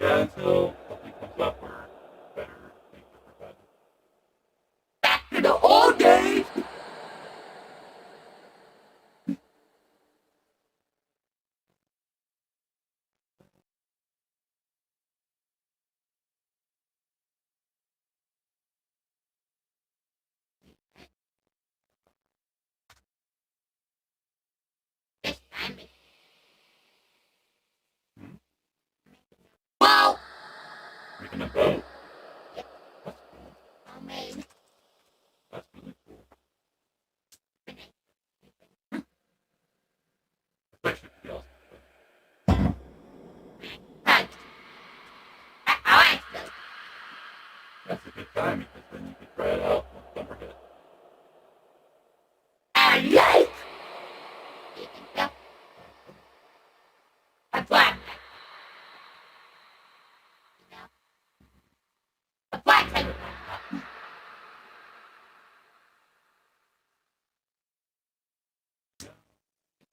that until something comes up where better things are provided. Back to the old days! Wow! Making a boat? That's cool. That's really cool. That should be awesome. Right. That's a good time because then you can try it out when summer hits. Yes! Yep. A black. A black thing.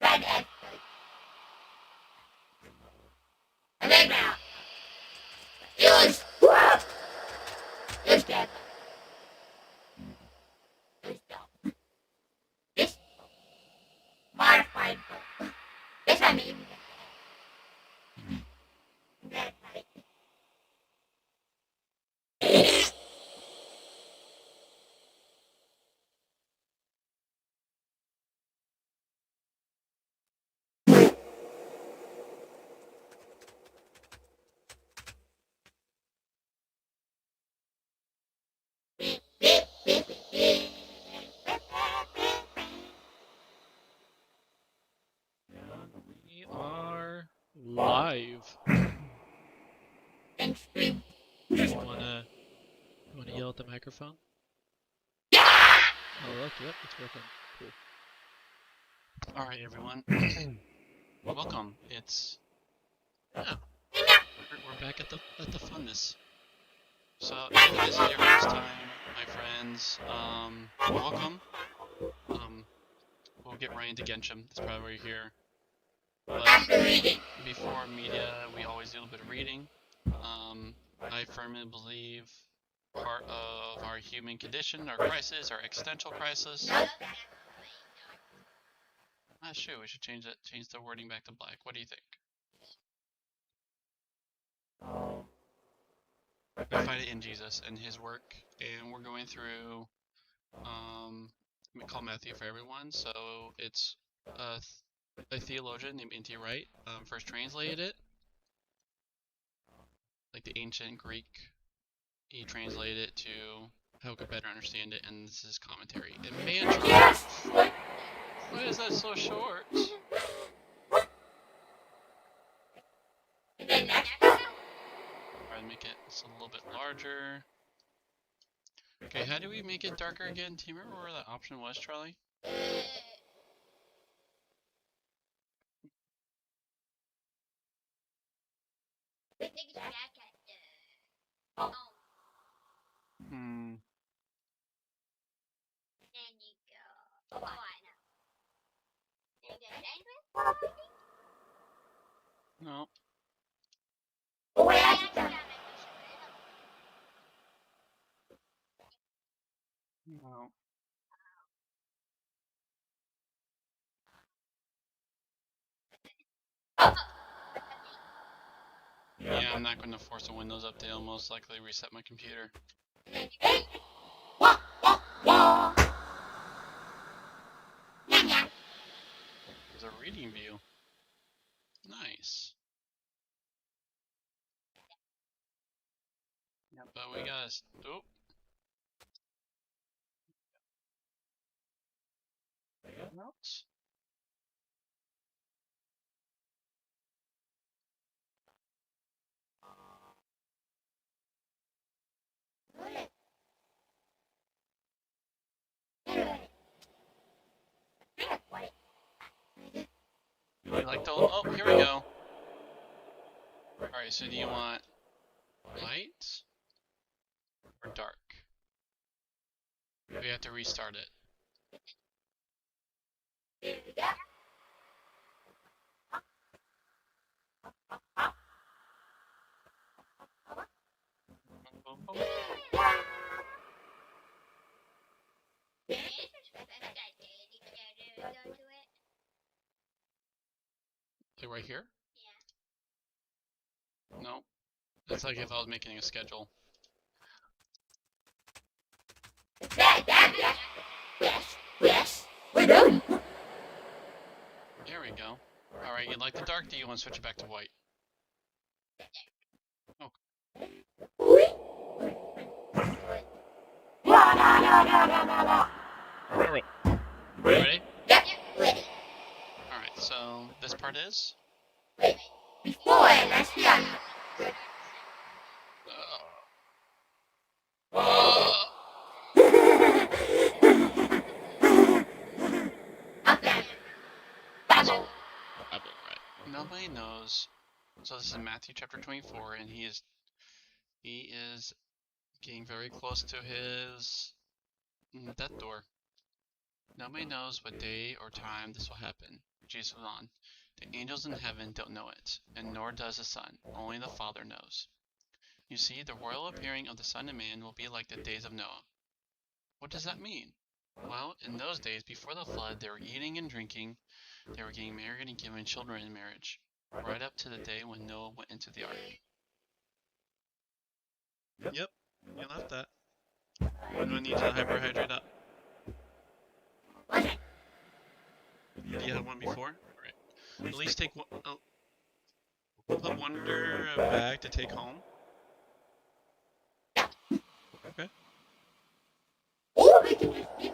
Red egg. And then now. It was. It was dead. It was dumb. This modified book. This I mean. That's right. We are live. You wanna yell at the microphone? Oh look, yep, it's working. Cool. Alright everyone. Welcome. It's we're back at the funness. So if this is your first time, my friends, welcome. We'll get right into Genshin. That's probably why you're here. But before media, we always do a little bit of reading. I firmly believe part of our human condition, our crisis, our existential crisis. Shoot, we should change the wording back to black. What do you think? I find it in Jesus and his work, and we're going through, we call Matthew for everyone, so it's a theologian named N.T. Wright first translated it, like the ancient Greek. He translated it to how we could better understand it, and this is commentary. And man, why is that so short? Try to make it a little bit larger. Okay, how do we make it darker again? Do you remember where that option was, Charlie? No. No. Yeah, I'm not going to force a Windows update. I'll most likely reset my computer. There's a reading view. Nice. Yeah, but we gotta. Oh. Notes. You like the? Oh, here we go. Alright, so do you want light or dark? We have to restart it. Like right here? No. It's like if I was making a schedule. Yes, we're done. There we go. Alright, you like the dark? Do you want to switch it back to white? Alright. Ready? Yep, ready. Alright, so this part is? Before let's be honest. Okay. Bubble. Right. Nobody knows. So this is Matthew chapter 24, and he is getting very close to his death door. Nobody knows what day or time this will happen. Jesus went on. The angels in heaven don't know it, and nor does the Son. Only the Father knows. You see, the royal appearing of the Son of Man will be like the days of Noah. What does that mean? Well, in those days before the flood, they were eating and drinking, they were getting married and giving children in marriage, right up to the day when Noah went into the ark. Yep, you left that. I'm gonna need you to hyperhydrate up. You had one before? Right. At least take one. Put one under a bag to take home. Okay. Or we can just give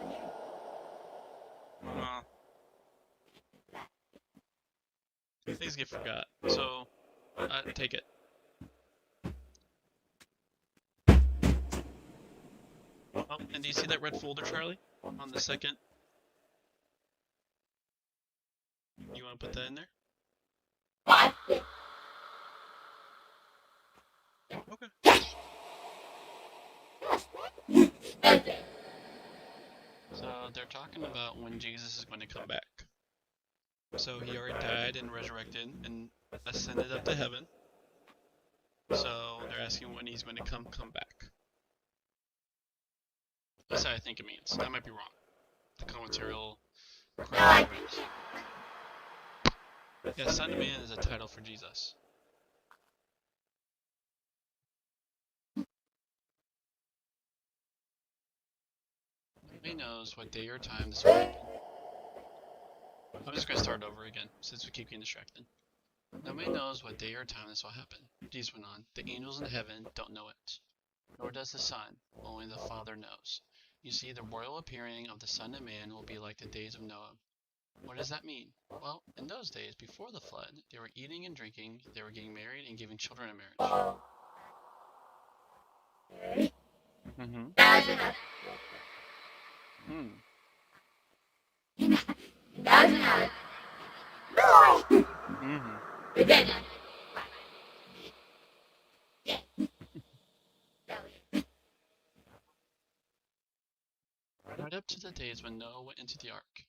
you. Things get forgot. So, take it. Oh, and do you see that red folder, Charlie? On the second? You want to put that in there? Okay. So they're talking about when Jesus is going to come back. So he already died and resurrected and ascended up to heaven. So they're asking when he's going to come back. That's what I think it means. I might be wrong. The commentary will correct me. Yeah, Son of Man is a title for Jesus. Nobody knows what day or time this will happen. I'm just going to start over again, since we keep getting distracted. Nobody knows what day or time this will happen. Jesus went on. The angels in heaven don't know it, nor does the Son. Only the Father knows. You see, the royal appearing of the Son of Man will be like the days of Noah. What does that mean? Well, in those days, before the flood, they were eating and drinking, they were getting married and giving children in marriage. Right up to the days when Noah went into the ark.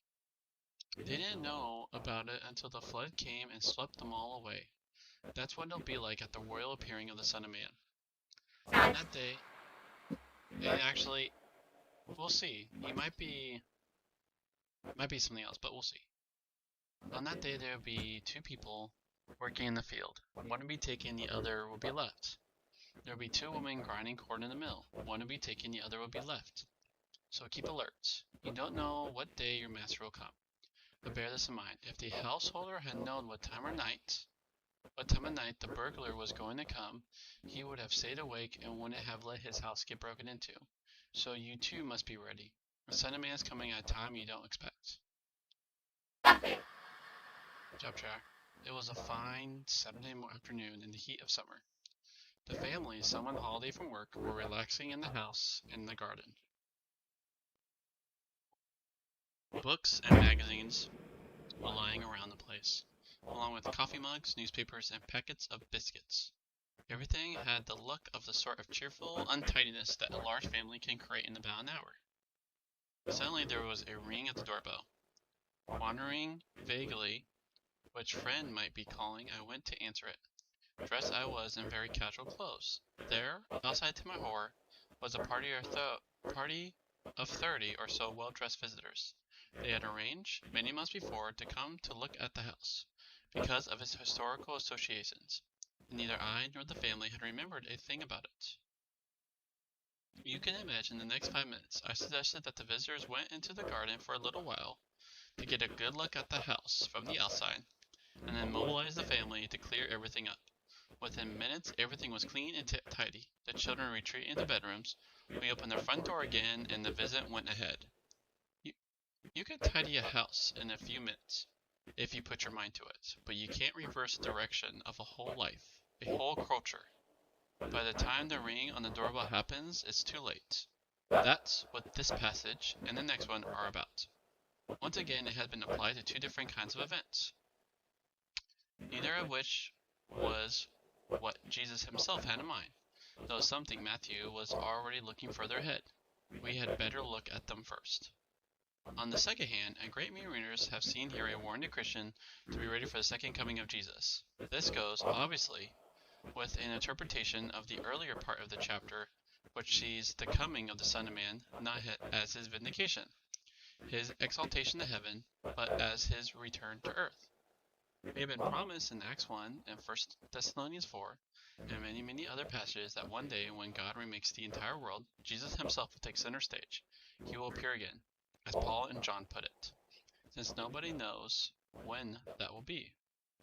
They didn't know about it until the flood came and swept them all away. That's what it'll be like at the royal appearing of the Son of Man. On that day, and actually, we'll see. He might be something else, but we'll see. On that day, there will be two people working in the field. One will be taken, the other will be left. There will be two women grinding corn in the mill. One will be taken, the other will be left. So keep alert. You don't know what day your master will come. But bear this in mind. If the householder had known what time of night the burglar was going to come, he would have stayed awake and wouldn't have let his house get broken into. So you too must be ready. The Son of Man is coming at a time you don't expect. Job track. It was a fine Saturday afternoon in the heat of summer. The family, some on holiday from work, were relaxing in the house in the garden. Books and magazines were lying around the place, along with coffee mugs, newspapers, and packets of biscuits. Everything had the look of the sort of cheerful untidiness that a large family can create in about an hour. Suddenly there was a ring at the doorbell. Wondering vaguely which friend might be calling, I went to answer it. Dressed I was in very casual clothes. There, outside to my horror, was a party of 30 or so well-dressed visitors. They had arranged, many months before, to come to look at the house. because of its historical associations. Neither I nor the family had remembered a thing about it. You can imagine the next 5 minutes. I suggested that the visitors went into the garden for a little while to get a good look at the house from the outside, and then mobilize the family to clear everything up. Within minutes, everything was clean and tidy. The children retreated into bedrooms. We opened the front door again, and the visit went ahead. You can tidy a house in a few minutes, if you put your mind to it, but you can't reverse the direction of a whole life, a whole culture. By the time the ring on the doorbell happens, it's too late. That's what this passage and the next one are about. Once again, it has been applied to two different kinds of events, neither of which was what Jesus himself had in mind, though something Matthew was already looking further ahead. We had better look at them first. On the second hand, a great many readers have seen here a warning to Christian to be ready for the second coming of Jesus. This goes, obviously, with an interpretation of the earlier part of the chapter, which sees the coming of the Son of Man not as his vindication, his exaltation to heaven, but as his return to earth. We have been promised in Acts 1 and 1 Thessalonians 4 and many other passages that one day when God remakes the entire world, Jesus himself will take center stage. He will appear again, as Paul and John put it. Since nobody knows when that will be,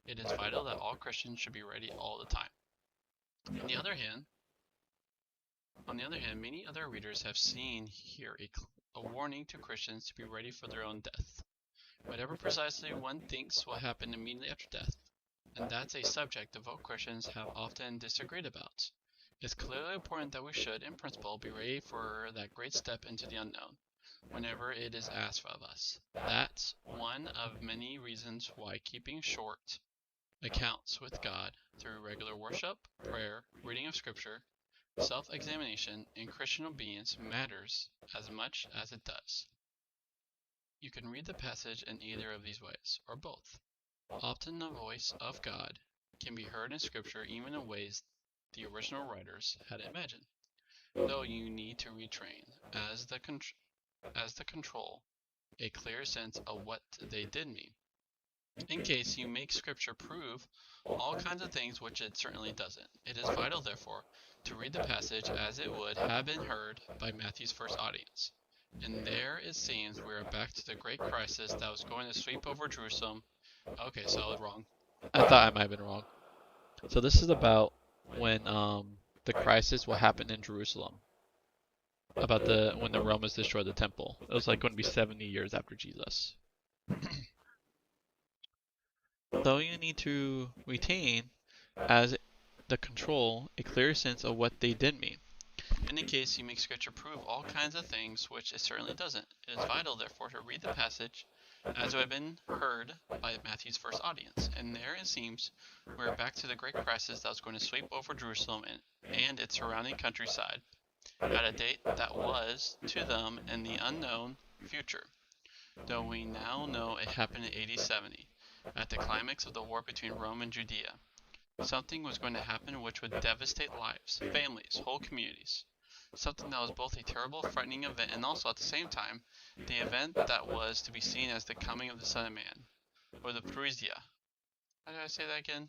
it is vital that all Christians should be ready all the time. On the other hand, many other readers have seen here a warning to Christians to be ready for their own death, whatever precisely one thinks will happen immediately after death, and that's a subject devout Christians have often disagreed about. It's clearly important that we should, in principle, be ready for that great step into the unknown, whenever it is asked of us. That's one of many reasons why keeping short accounts with God through regular worship, prayer, reading of Scripture, self-examination, and Christian obedience matters as much as it does. You can read the passage in either of these ways, or both. Often the voice of God can be heard in Scripture even in ways the original writers had imagined, though you need to retrain as the control a clear sense of what they did mean, in case you make Scripture prove all kinds of things which it certainly doesn't. It is vital, therefore, to read the passage as it would have been heard by Matthew's first audience. And there it seems we are back to the great crisis that was going to sweep over Jerusalem. Okay, so I was wrong. I thought I might have been wrong. So this is about when the crisis will happen in Jerusalem. About when the Romans destroyed the temple. It was like going to be 70 years after Jesus. So you need to retain as the control a clear sense of what they did mean. In any case, you make Scripture prove all kinds of things which it certainly doesn't. It is vital, therefore, to read the passage as it had been heard by Matthew's first audience. And there it seems we're back to the great crisis that was going to sweep over Jerusalem and its surrounding countryside at a date that was, to them, in the unknown future, though we now know it happened in AD 70, at the climax of the war between Rome and Judea. Something was going to happen which would devastate lives, families, whole communities. Something that was both a terrible, frightening event and also, at the same time, the event that was to be seen as the coming of the Son of Man, or the parousia. How did I say that again?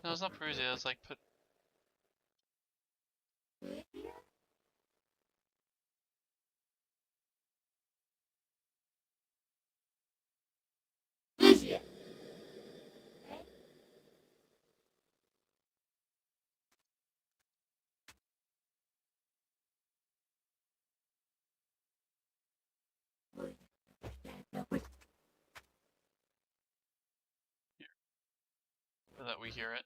No, it's not parousia, it's like so that we hear it.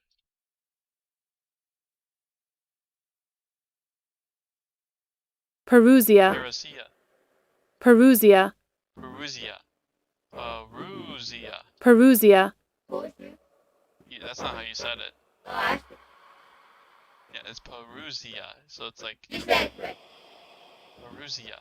Perusia, Parousia. Perusia, Parousia. Parousia. Perusia, Yeah, that's not how you said it. Yeah, it's parousia, so it's like parousia.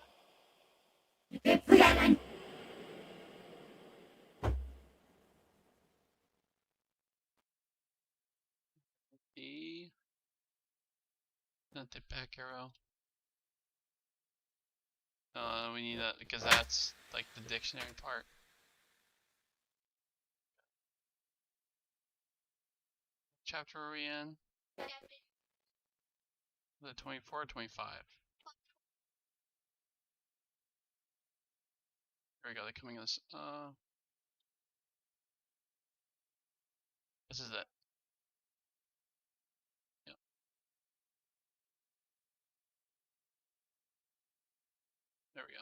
E. Not the back arrow. We need that because that's like the dictionary part. chapter are we in? The 24 or 25? There we go, they're coming in this. This is it. Yep. There we go.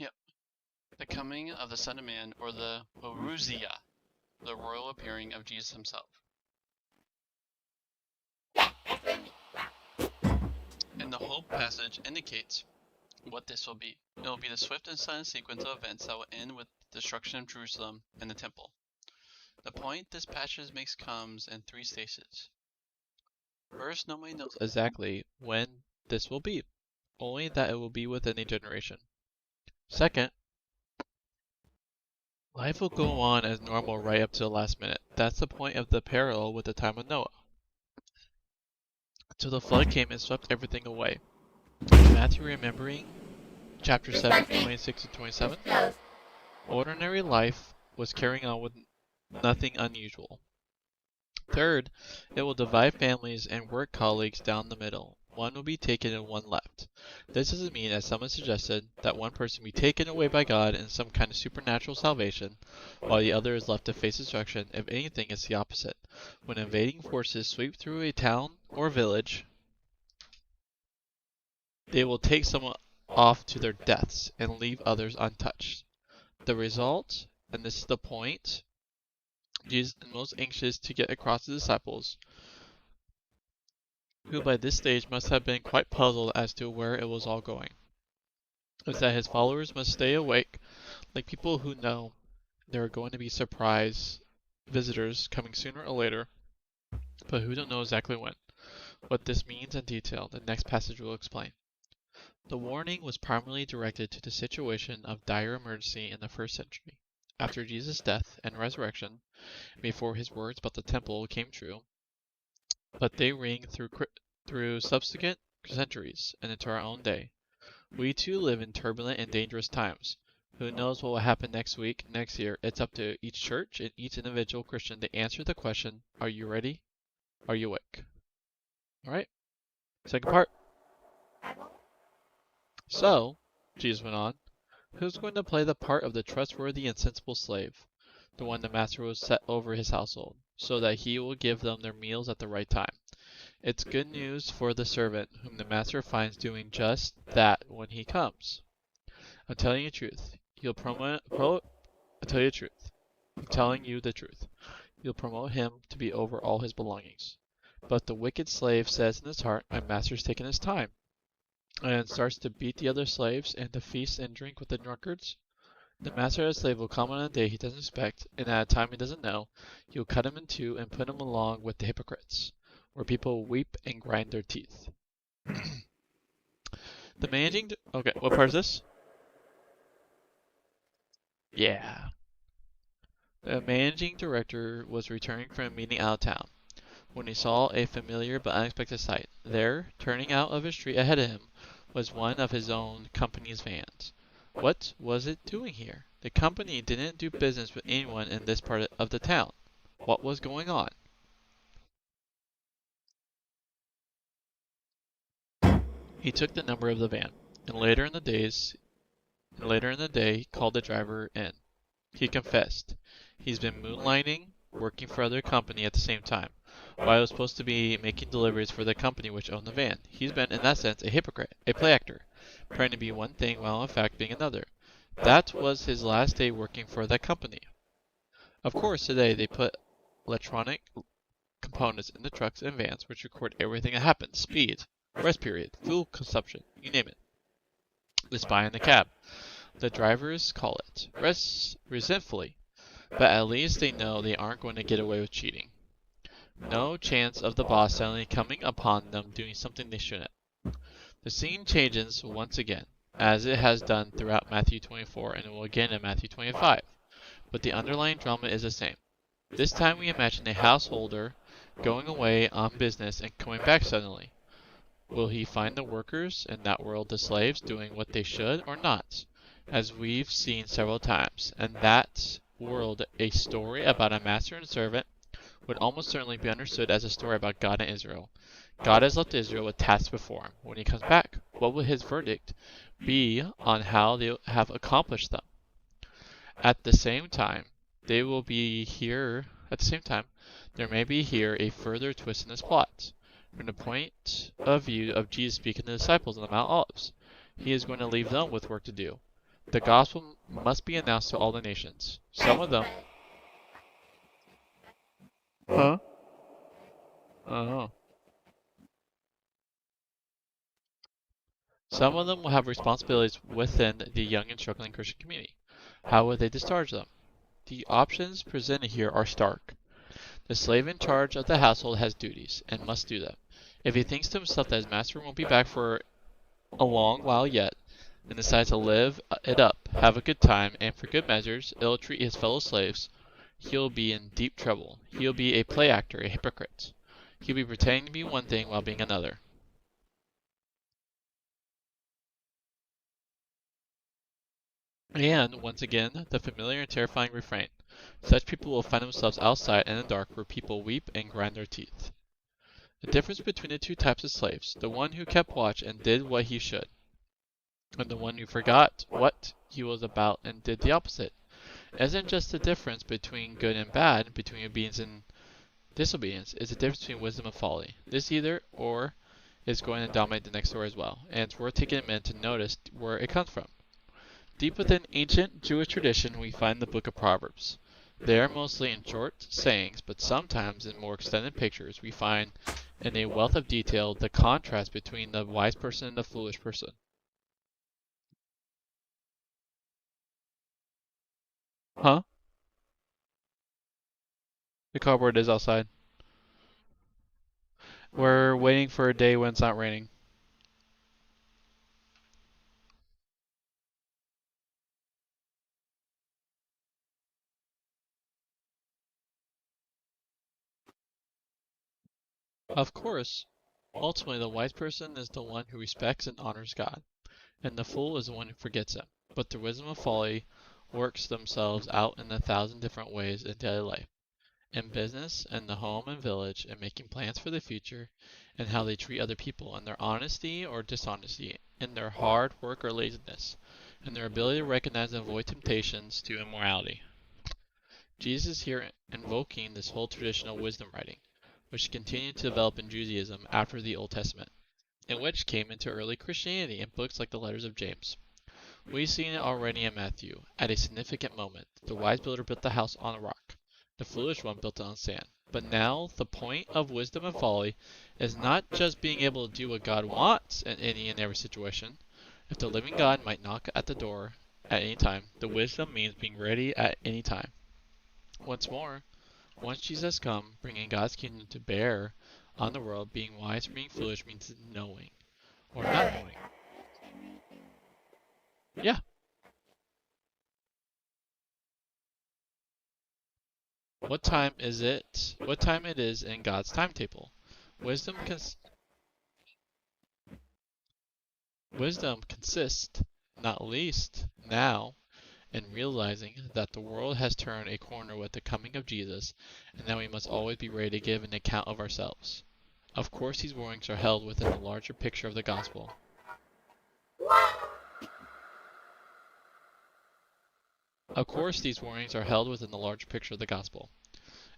Yep. The coming of the Son of Man, or the Parousia, the royal appearing of Jesus himself. And the whole passage indicates what this will be. It will be the swift and sudden sequence of events that will end with the destruction of Jerusalem and the temple. The point this passage makes comes in 3 stages. First, nobody knows exactly when this will be, only that it will be within a generation. Second, life will go on as normal right up to the last minute. That's the point of the parallel with the time of Noah. Till the flood came and swept everything away. Matthew remembering chapter 7, 26 to 27? Ordinary life was carrying on with nothing unusual. Third, it will divide families and work colleagues down the middle. One will be taken and one left. This doesn't mean, as someone suggested, that one person be taken away by God in some kind of supernatural salvation, while the other is left to face destruction. If anything, it's the opposite. When invading forces sweep through a town or village, they will take someone off to their deaths and leave others untouched. The result, and this is the point, Jesus is most anxious to get across to the disciples, who by this stage must have been quite puzzled as to where it was all going, is that his followers must stay awake, like people who know there are going to be surprise visitors coming sooner or later, but who don't know exactly when. What this means in detail, the next passage will explain. The warning was primarily directed to the situation of dire emergency in the first century. After Jesus' death and resurrection, before his words about the temple came true, but they ring through subsequent centuries and into our own day. We too live in turbulent and dangerous times. Who knows what will happen next week, next year? It's up to each church and each individual Christian to answer the question, are you ready? Are you awake? Alright, second part. So, Jesus went on, who's going to play the part of the trustworthy and sensible slave, the one the master will set over his household, so that he will give them their meals at the right time? It's good news for the servant, whom the master finds doing just that when he comes. I'm telling you the truth. I'm telling you the truth. You'll promote him to be over all his belongings. But the wicked slave says in his heart, my master's taken his time, and starts to beat the other slaves and to feast and drink with the drunkards. The master of the slave will come on a day he doesn't expect, and at a time he doesn't know. He'll cut him in two and put him along with the hypocrites, where people weep and grind their teeth. Okay, what part is this? Yeah. The managing director was returning from a meeting out of town when he saw a familiar but unexpected sight. There, turning out of his street ahead of him, was one of his own company's vans. What was it doing here? The company didn't do business with anyone in this part of the town. What was going on? He took the number of the van, and later in the day, he called the driver in. He confessed. He's been moonlighting, working for other company at the same time, while he was supposed to be making deliveries for the company which owned the van. He's been, in that sense, a hypocrite, a play actor, trying to be one thing while in fact being another. That was his last day working for that company. Of course, today they put electronic components in the trucks and vans which record everything that happens, speed, rest period, fuel consumption, you name it. The spy in the cab. The drivers call it resentfully, but at least they know they aren't going to get away with cheating. No chance of the boss suddenly coming upon them doing something they shouldn't. The scene changes once again, as it has done throughout Matthew 24 and it will again in Matthew 25, but the underlying drama is the same. This time we imagine a householder going away on business and coming back suddenly. Will he find the workers, in that world the slaves, doing what they should or not? As we've seen several times, and that's world, a story about a master and servant would almost certainly be understood as a story about God and Israel. God has left Israel with tasks before him. When he comes back, what will his verdict be on how they have accomplished them? At the same time, they will be here. At the same time, there may be here a further twist in this plot. From the point of view of Jesus speaking to the disciples on the Mount Olives, he is going to leave them with work to do. The gospel must be announced to all the nations. Some of them. Huh? Oh. Some of them will have responsibilities within the young and struggling Christian community. How would they discharge them? The options presented here are stark. The slave in charge of the household has duties, and must do them. If he thinks to himself that his master won't be back for a long while yet, and decides to live it up, have a good time, and for good measures, ill-treat his fellow slaves, he'll be in deep trouble. He'll be a play actor, a hypocrite. He'll be pretending to be one thing while being another. And, once again, the familiar and terrifying refrain. Such people will find themselves outside in the dark where people weep and grind their teeth. The difference between the two types of slaves, the one who kept watch and did what he should, and the one who forgot what he was about and did the opposite, isn't just the difference between good and bad, between obedience and disobedience. It's the difference between wisdom and folly. This either or is going to dominate the next story as well, and it's worth taking a minute to notice where it comes from. Deep within ancient Jewish tradition, we find the book of Proverbs. There, mostly in short sayings, but sometimes in more extended pictures, we find in a wealth of detail the contrast between the wise person and the foolish person. Huh? The cardboard is outside. We're waiting for a day when it's not raining. Of course, ultimately the wise person is the one who respects and honors God, and the fool is the one who forgets him. But the wisdom of folly works themselves out in 1,000 different ways in daily life, in business, in the home and village, in making plans for the future, and how they treat other people, in their honesty or dishonesty, in their hard work or laziness, in their ability to recognize and avoid temptations to immorality. Jesus is here invoking this whole tradition of wisdom writing, which continued to develop in Judaism after the Old Testament, and which came into early Christianity in books like the letters of James. We've seen it already in Matthew. At a significant moment, the wise builder built the house on a rock. The foolish one built it on sand. But now, the point of wisdom and folly is not just being able to do what God wants in any and every situation. If the living God might knock at the door at any time, the wisdom means being ready at any time. Once more, once Jesus has come, bringing God's kingdom to bear on the world, being wise or being foolish means knowing or not knowing. Yeah. What time is it? What time it is in God's timetable? Wisdom consists, not least now, in realizing that the world has turned a corner with the coming of Jesus, and that we must always be ready to give an account of ourselves. Of course, these warnings are held within the larger picture of the gospel. Of course, these warnings are held within the larger picture of the gospel,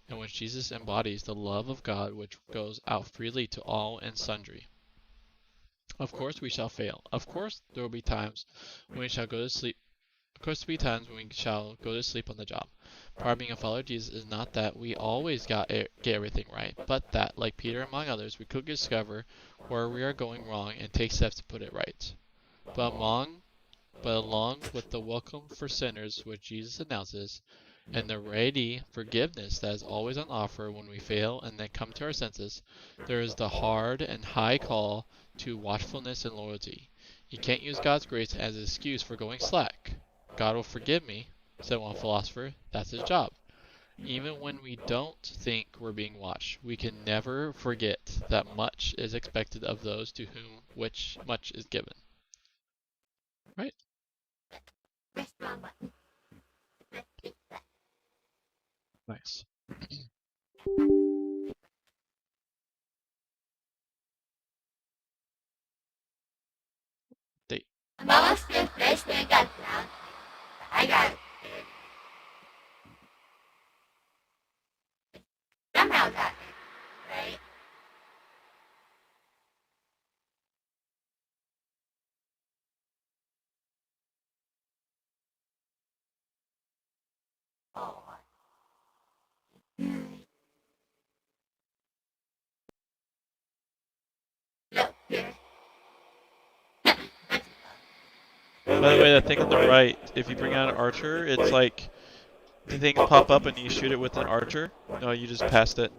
in which Jesus embodies the love of God which goes out freely to all and sundry. Of course, we shall fail. Of course, there will be times when we shall go to sleep. Of course, there will be times when we shall go to sleep on the job. Part of being a follower of Jesus is not that we always get everything right, but that, like Peter among others, we could discover where we are going wrong and take steps to put it right. But along with the welcome for sinners which Jesus announces, and the ready forgiveness that is always on offer when we fail and then come to our senses, there is the hard and high call to watchfulness and loyalty. You can't use God's grace as an excuse for going slack. God will forgive me, said one philosopher. That's his job. Even when we don't think we're being watched, we can never forget that much is expected of those to whom which much is given. Right? Nice. Date. I'm almost finished when I got down. I got it. Somehow got it, right? Oh. Look here. By the way, that thing on the right, if you bring out an archer, it's like the things pop up and you shoot it with an archer. No, you just passed it.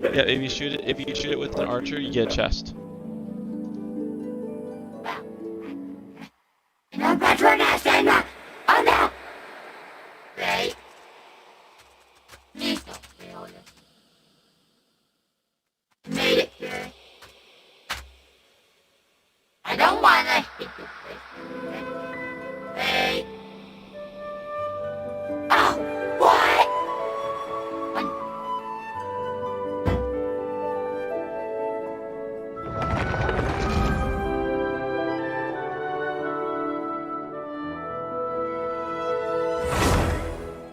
Yeah, if you shoot it with an archer, you get a chest. No, Petronas, Emma! Oh no! Right? Please don't kill them. Made it here. I don't wanna hit the place. Hey. Oh, what?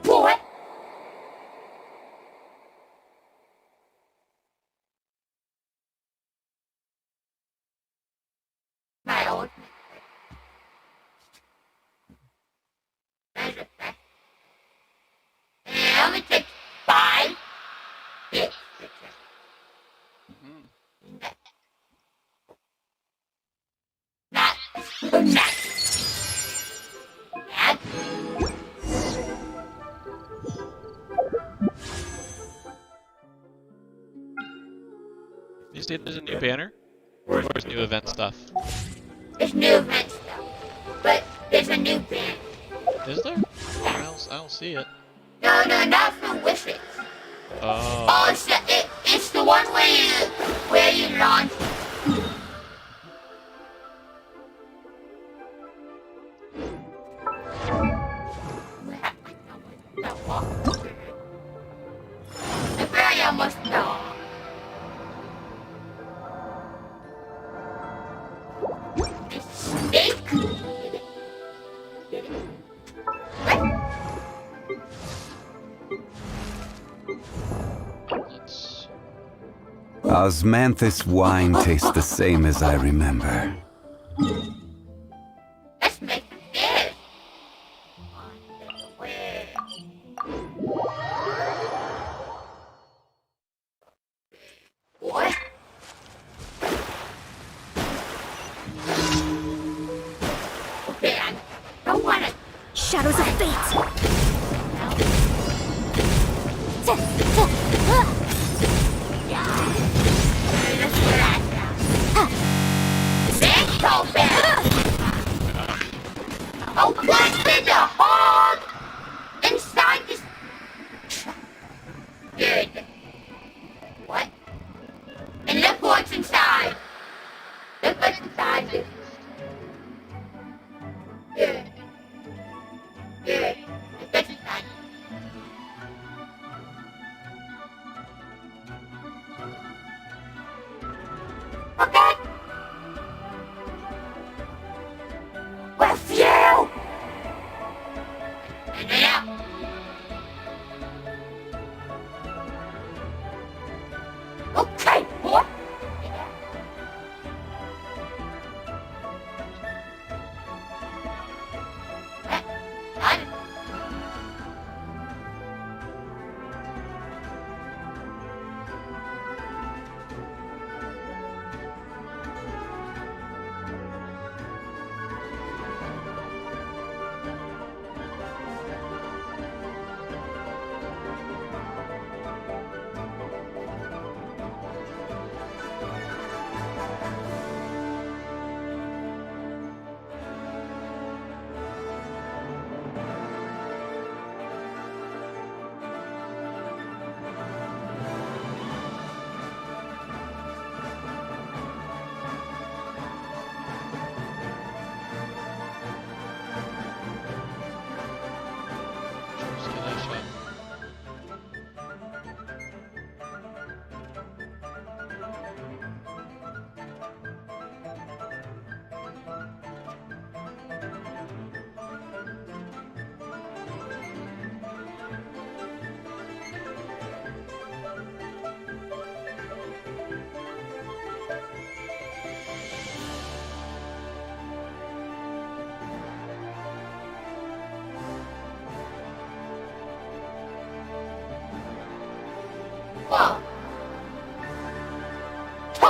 What? My old measure back. And I'm gonna take 5 hits. Mm. Not. Not. You see there's a new banner? Or there's new event stuff? There's new event stuff. But there's a new band. Is there? I don't see it. No, not for wishes. Oh. Oh, it's the one where you launch. I very almost know. Snake. Let's... Osmanthus wine tastes the same as I remember. Let's make this. What? Okay, I don't wanna. Shadows of fate! Oh, there's a hog inside this. Good. What? And look what's inside. Look what's inside this. Good. Good. Look what's inside. Whoa. Ho.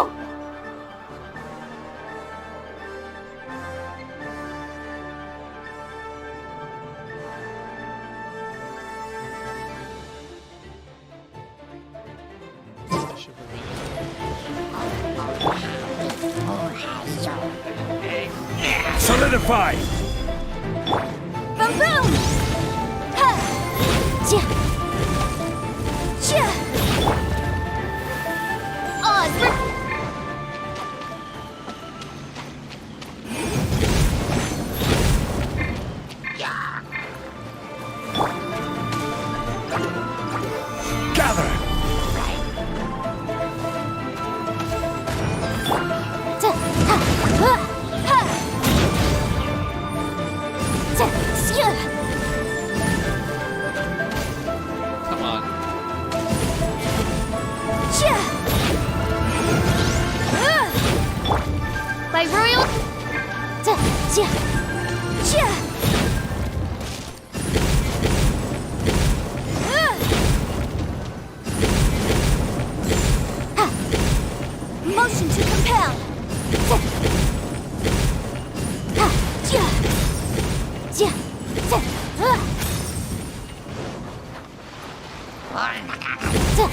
I should prevent it. Solidify! Boom boom! Ha! Ja! Ja! Oz, Gather! Ta! Ha! Ha! Ha! Ta! Sya! Come on. Ja! By royal. Ta! Ja! Ja! Ha! Motion to compel. Ta! Ha! Ja! Ja! Ta! Ta!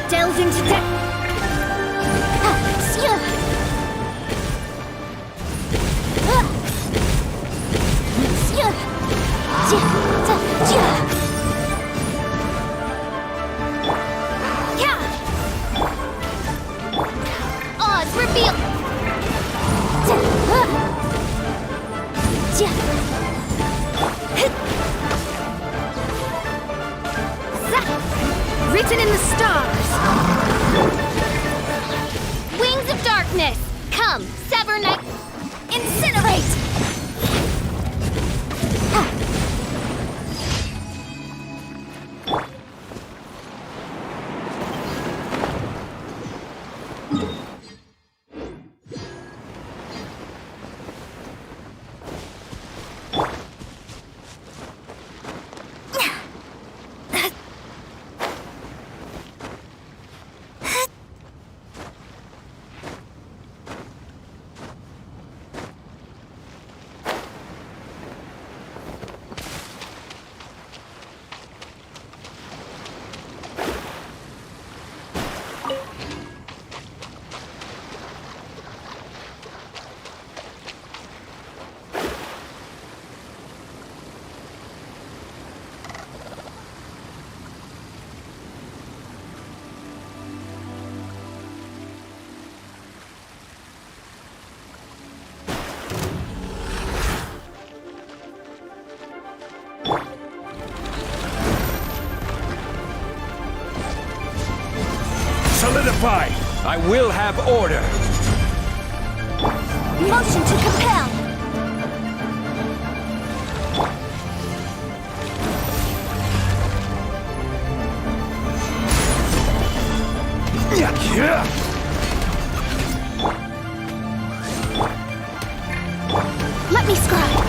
Delves into depth. Ha! Sya! Sya! Ja! Ta! Ja! Yeah! Oz reveal! Ja! Za! Written in the stars! Wings of darkness! Come, sever night! Incinerate! Ha! Solidify! I will have order! Motion to compel! Let me scribe!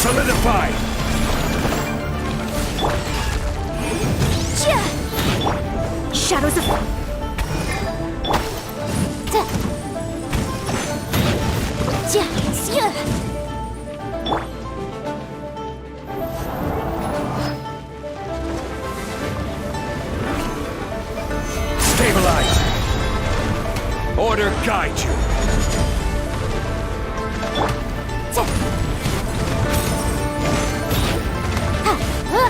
Solidify! Ja! Shadows of... Ta! Ja! Sya! Stabilize! Order guide you! Ta! Ha! Ha!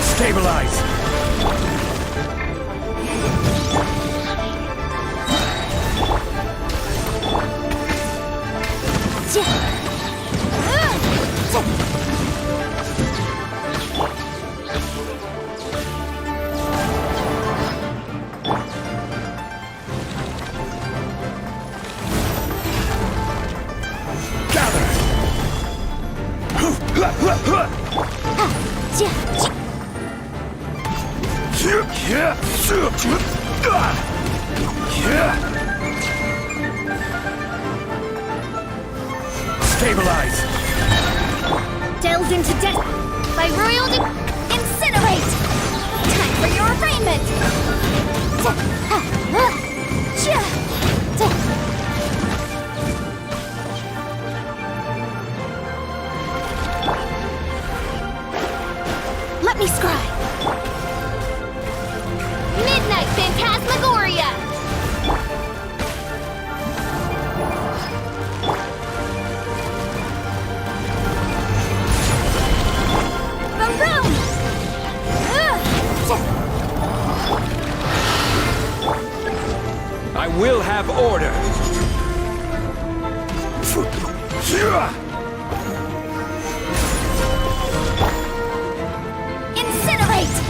Stabilize! Ja! Ta! Gather! Ha! Ja! Stabilize! Delved into death by royal incinerate! Time for your arraignment! Let me scry! Midnight Phantasmagoria! Boom boom! I will have order! Incinerate!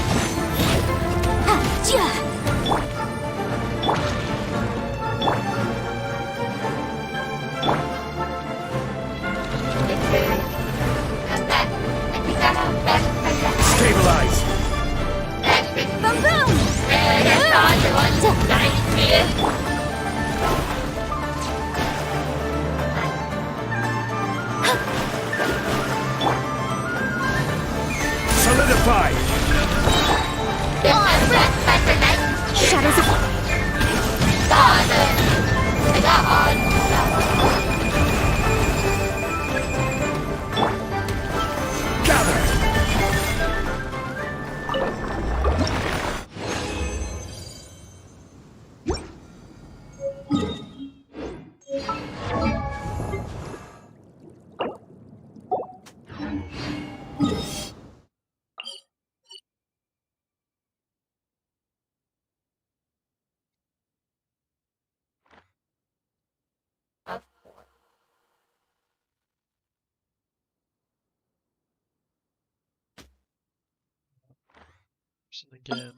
Stabilize! Boom boom! Solidify! Shadows of Gather! Again.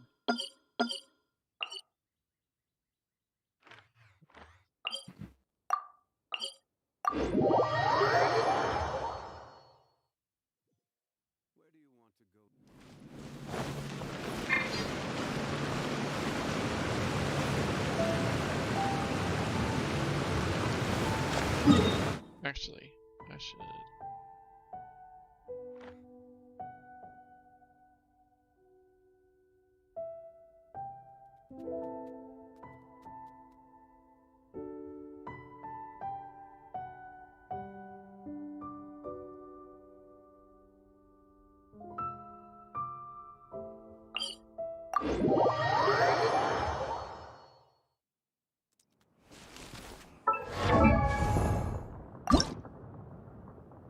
Actually, I should.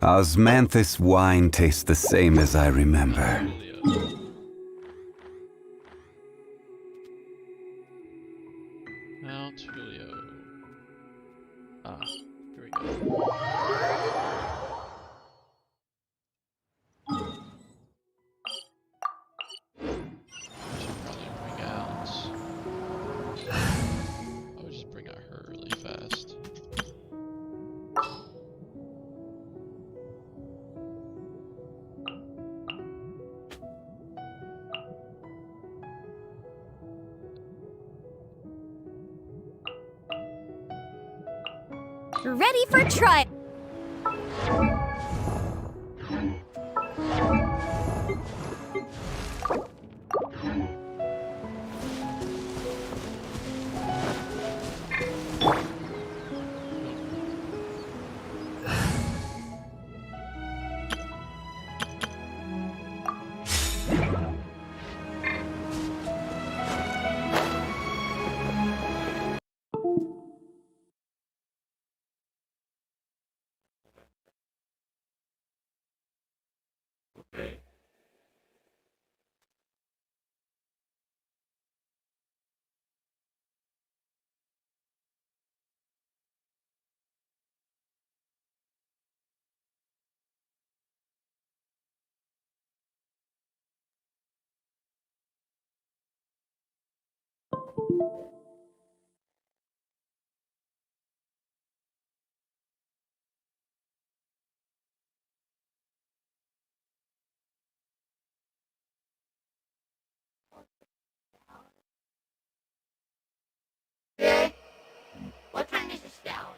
Osmanthus wine tastes the same as I remember. Mount Julio. Ah, here we go. I should probably bring out. I would just bring out her really fast. ready for trial. Okay. What time is this now?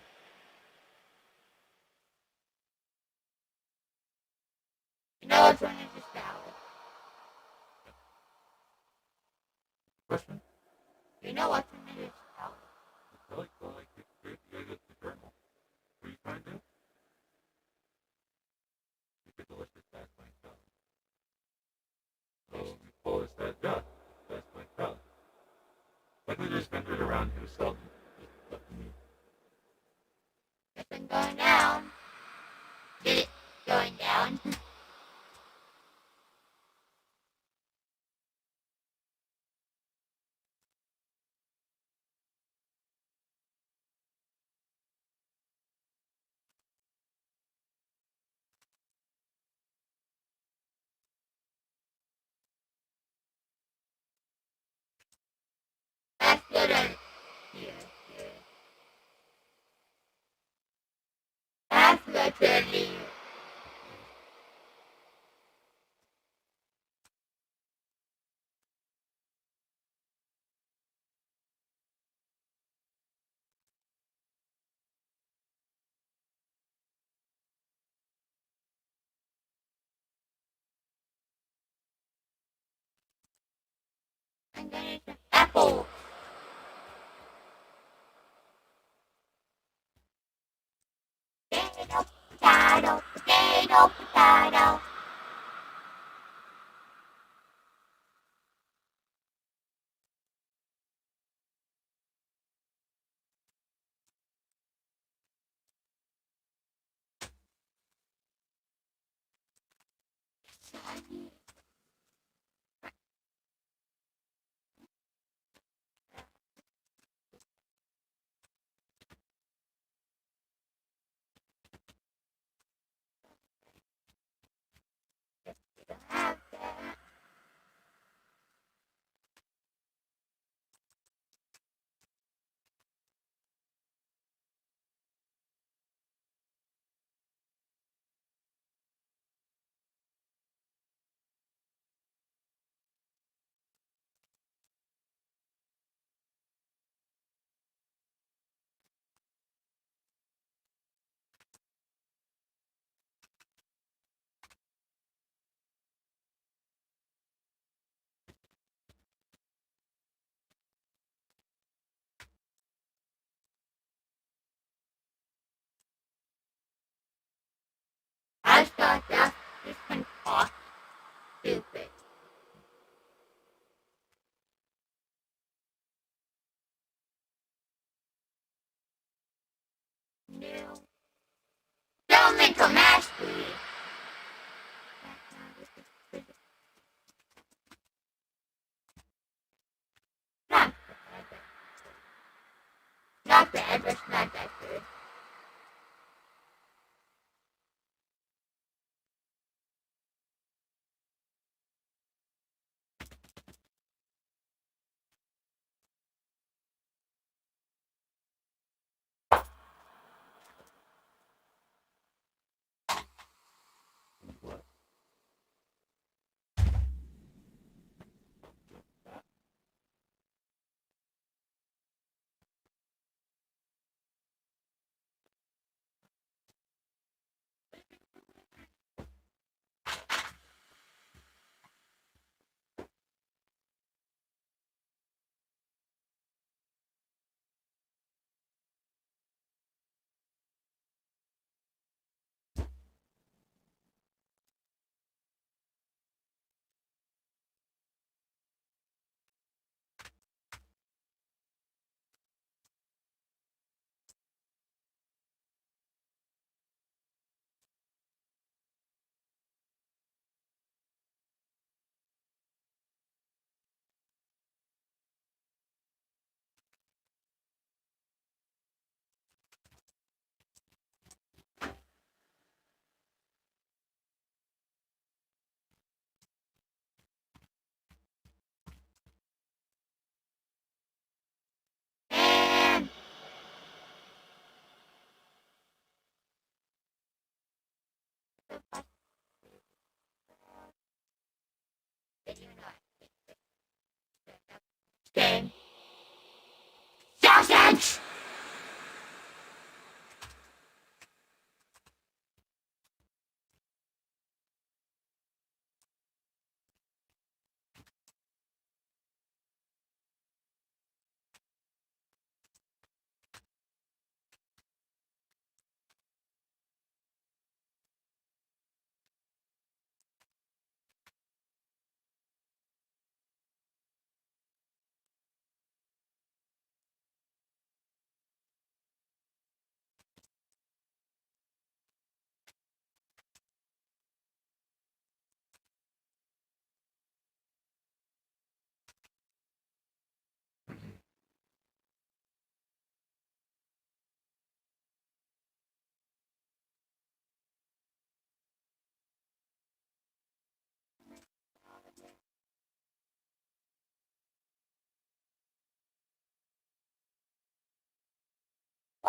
know what's in the house. Really cool, like, you gotta go to the journal. Where you find it? You get the list of fast lane stuff. So, you pull this, that, dust. Fast lane stuff. Like, we just ventured around here, so, just let me. It's been going down. Did it going down? That's good. Here. That's literally. I'm gonna eat some apples. Potato, potato, potato, potato. I thought that this can cost stupid. No. Don't make a mess, please. Not not bad, but it's not that good.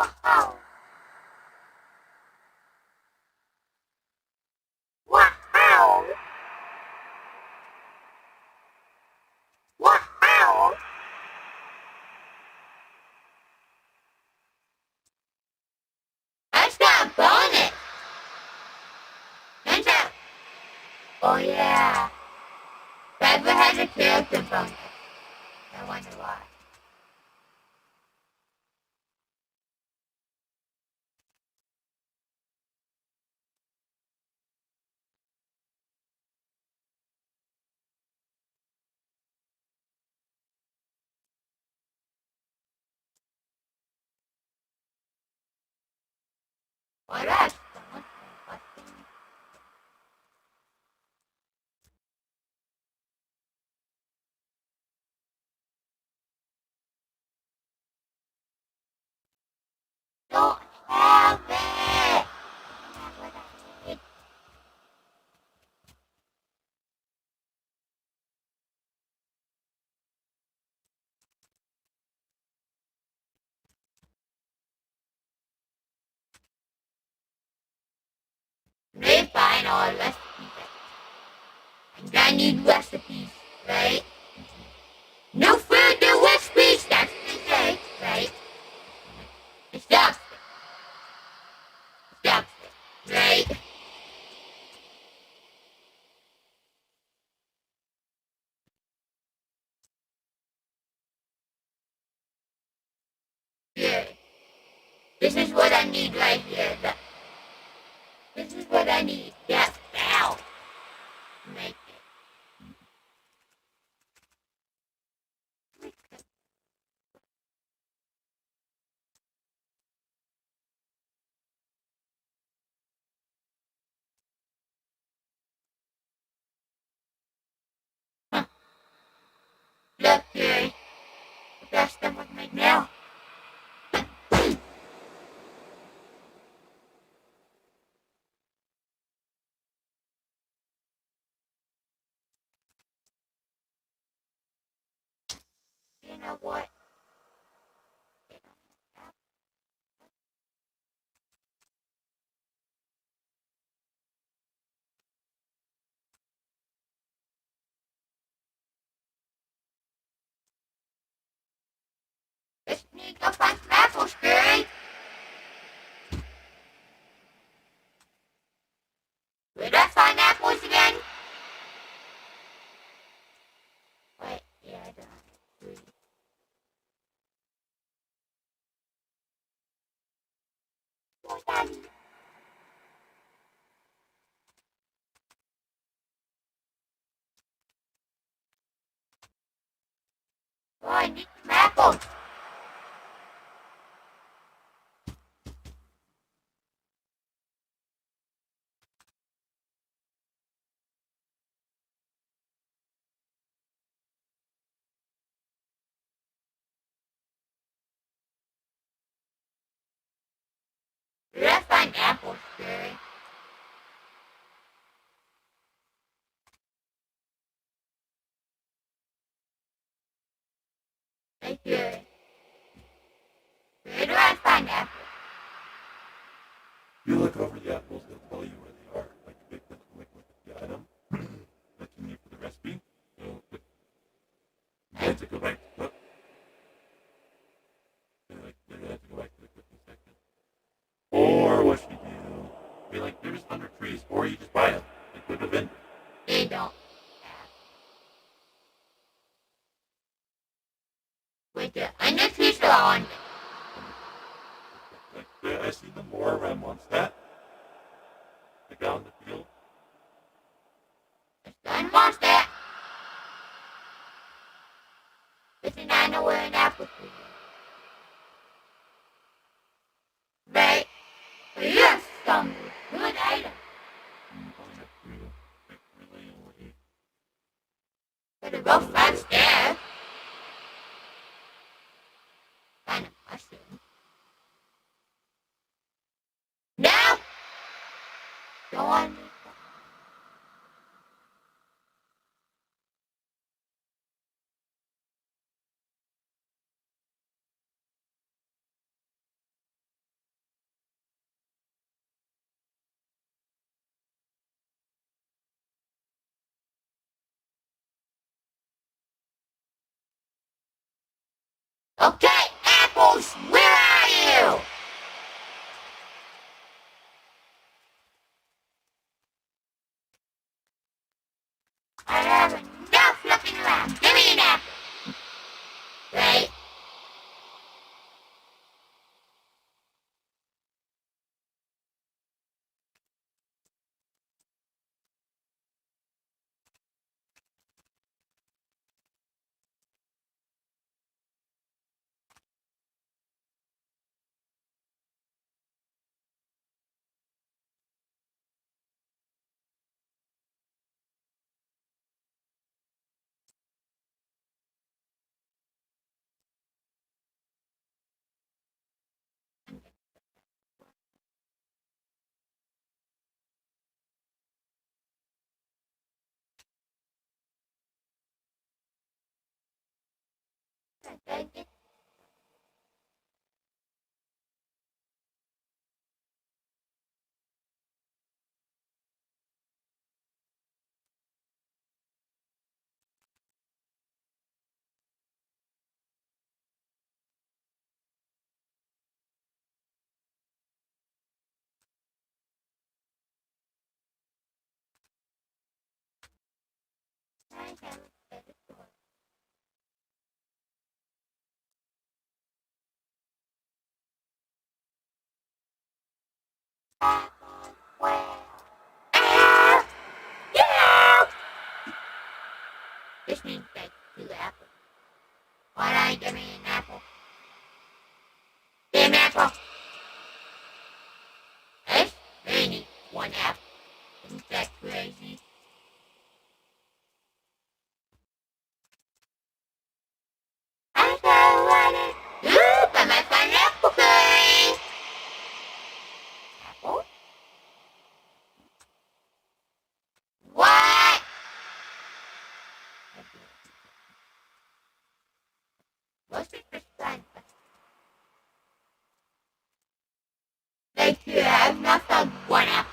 Wow. Wow. Wow. That's not a bonus. Hands up. Oh yeah. Trevor has a character bonus. I wonder why. What else? Don't have it. They find all recipes. And I need recipes, right? No food, no recipes. That's the thing, right? It stops. Stops. Right? Here. This is what I need right here. This is what I need. Yes, now. Make it. Huh. Look, Jerry. The best stuff was made now. You know what? Let's need to go find some apples, Jerry. Where'd I find apples again? Wait, yeah, I don't have 3. Oh, Daddy. Oh, I need some apples. Where'd I find apples, Jerry? Hey, Jerry. Where do I find apples? You look over the apples, they'll tell you where they are. Like, pick them, like, look at the item that you need for the recipe. So, you have to go back to cook. You have to go back to the cooking section. Or what you do, be like, there's 100 trees. Or you just buy them. Like, with a vendor. They don't. With the unofficial on. Like, I see them more around Mondstadt. Like, out in the field. Son wants that. Listen, I know where an apple tree is. Right? But you have some good items. Better go fast there. Kind of mushroom. No! Don't want me. Okay, apples, where are you? I have enough looking around. Give me an apple. Right? Yeah! This means like 2 apples. Why don't you give me an apple? An apple. I really need 1 apple. Isn't that crazy? I don't want it. Look, I might find an apple curry. Apple? What? What's it for fun? Thank you. I've not found 1 apple.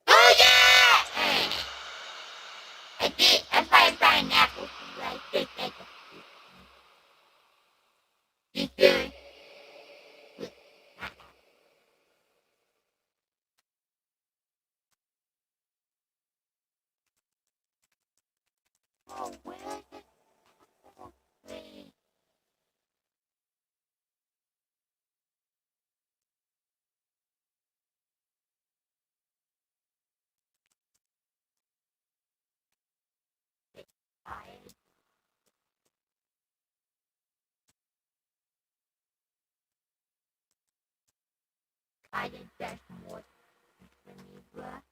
Oh yeah! I did. That's why I found an apple. Right? Take that. You good? Oh, where is it? Oh, wait. I did just more than you, bruh.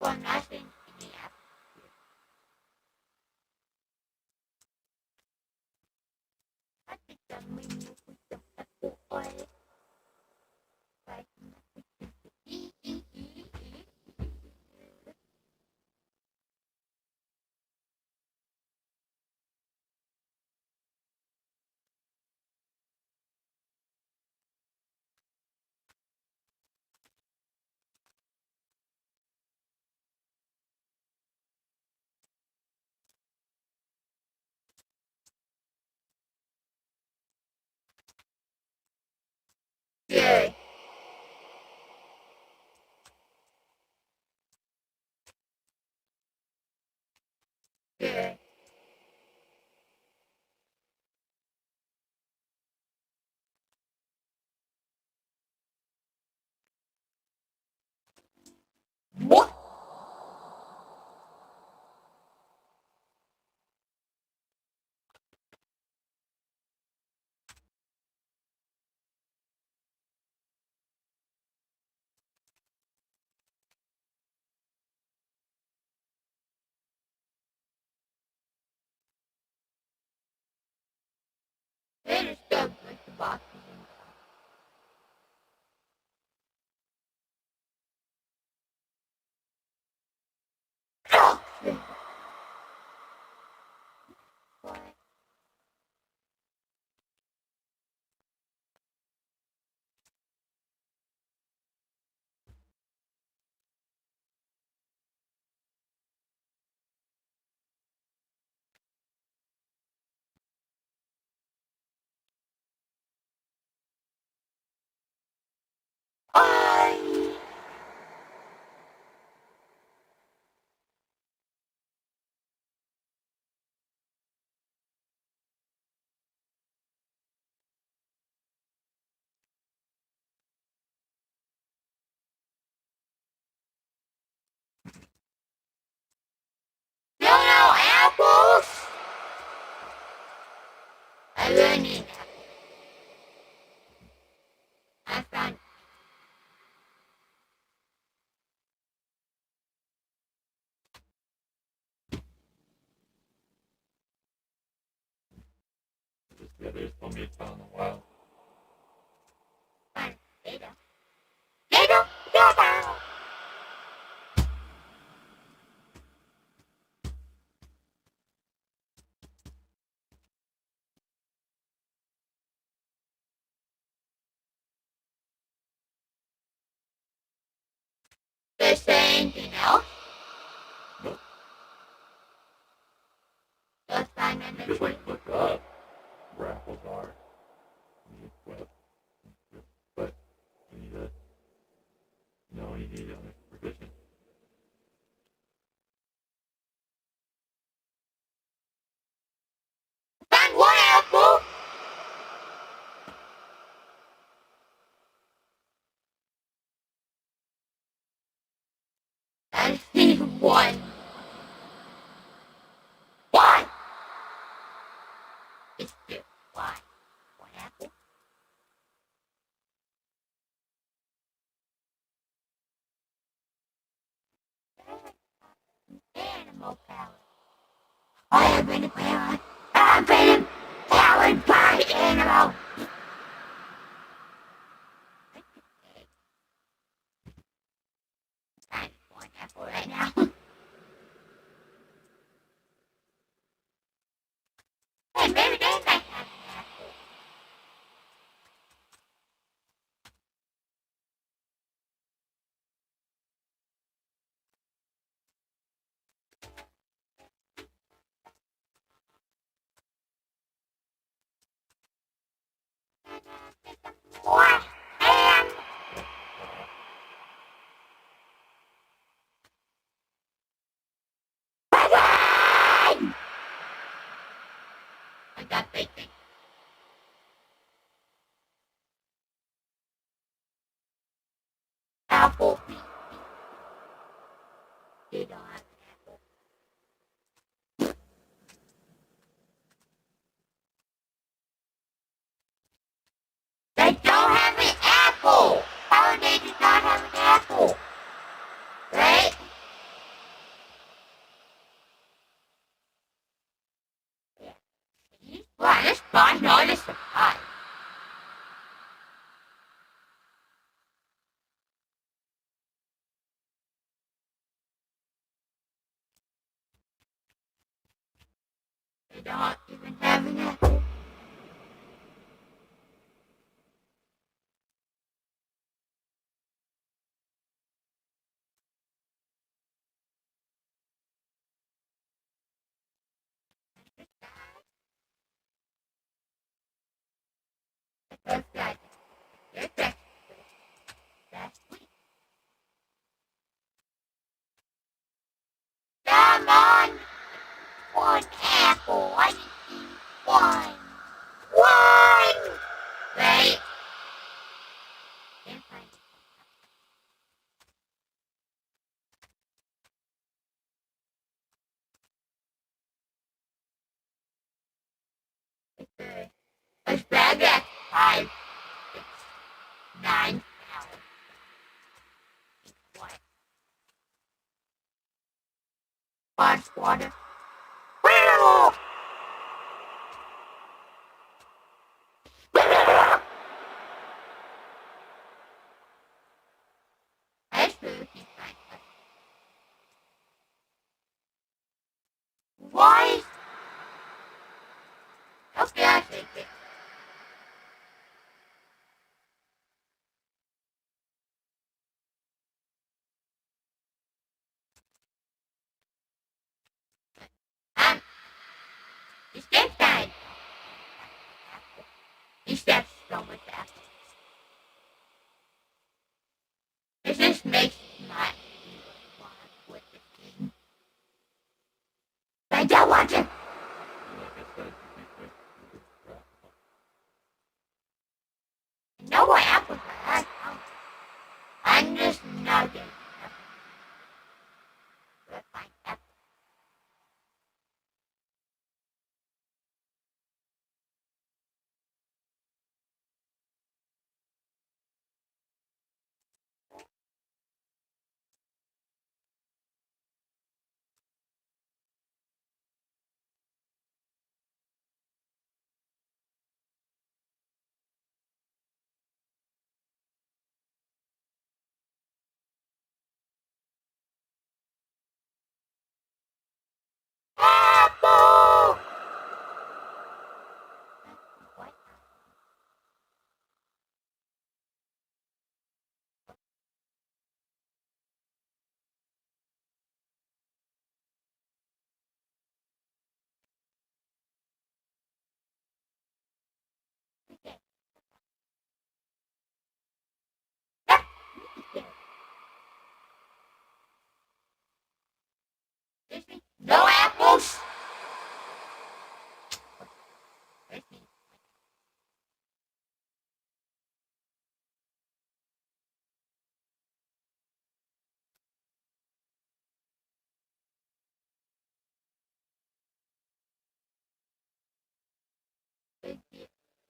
for nothing in the atmosphere. I think the menu with the apple oil. Right. Yeah. Yeah. What? Then it's done with the boxes and stuff. What? I don't know apples. I really need apples. I found Yeah, there's plenty of time in the wild. one potato. Potato. Is there anything else? Nope. Let's find You another just tree. like look up where apples are. You equip. But you need a you need a provision. Find one apple. I see one. One. It's just one. One apple. Animal power. I have been powered. I've been powered by animal. I just one apple right now. Hey, maybe they might have an apple. One and bacon! I got bacon. Apple. You don't have an apple. They don't have an apple! How would they just not have an apple? Right? not even having it. Come on! One apple, I need one. One! Right? Let's bag it. 5, 6, 9, 1 water. That's food. Why? Okay, I take it. Is that time? Is that so much apple? This just makes my with the king. I don't want to. No more apples for us. I'm just nuggets. Apple! What? No apples?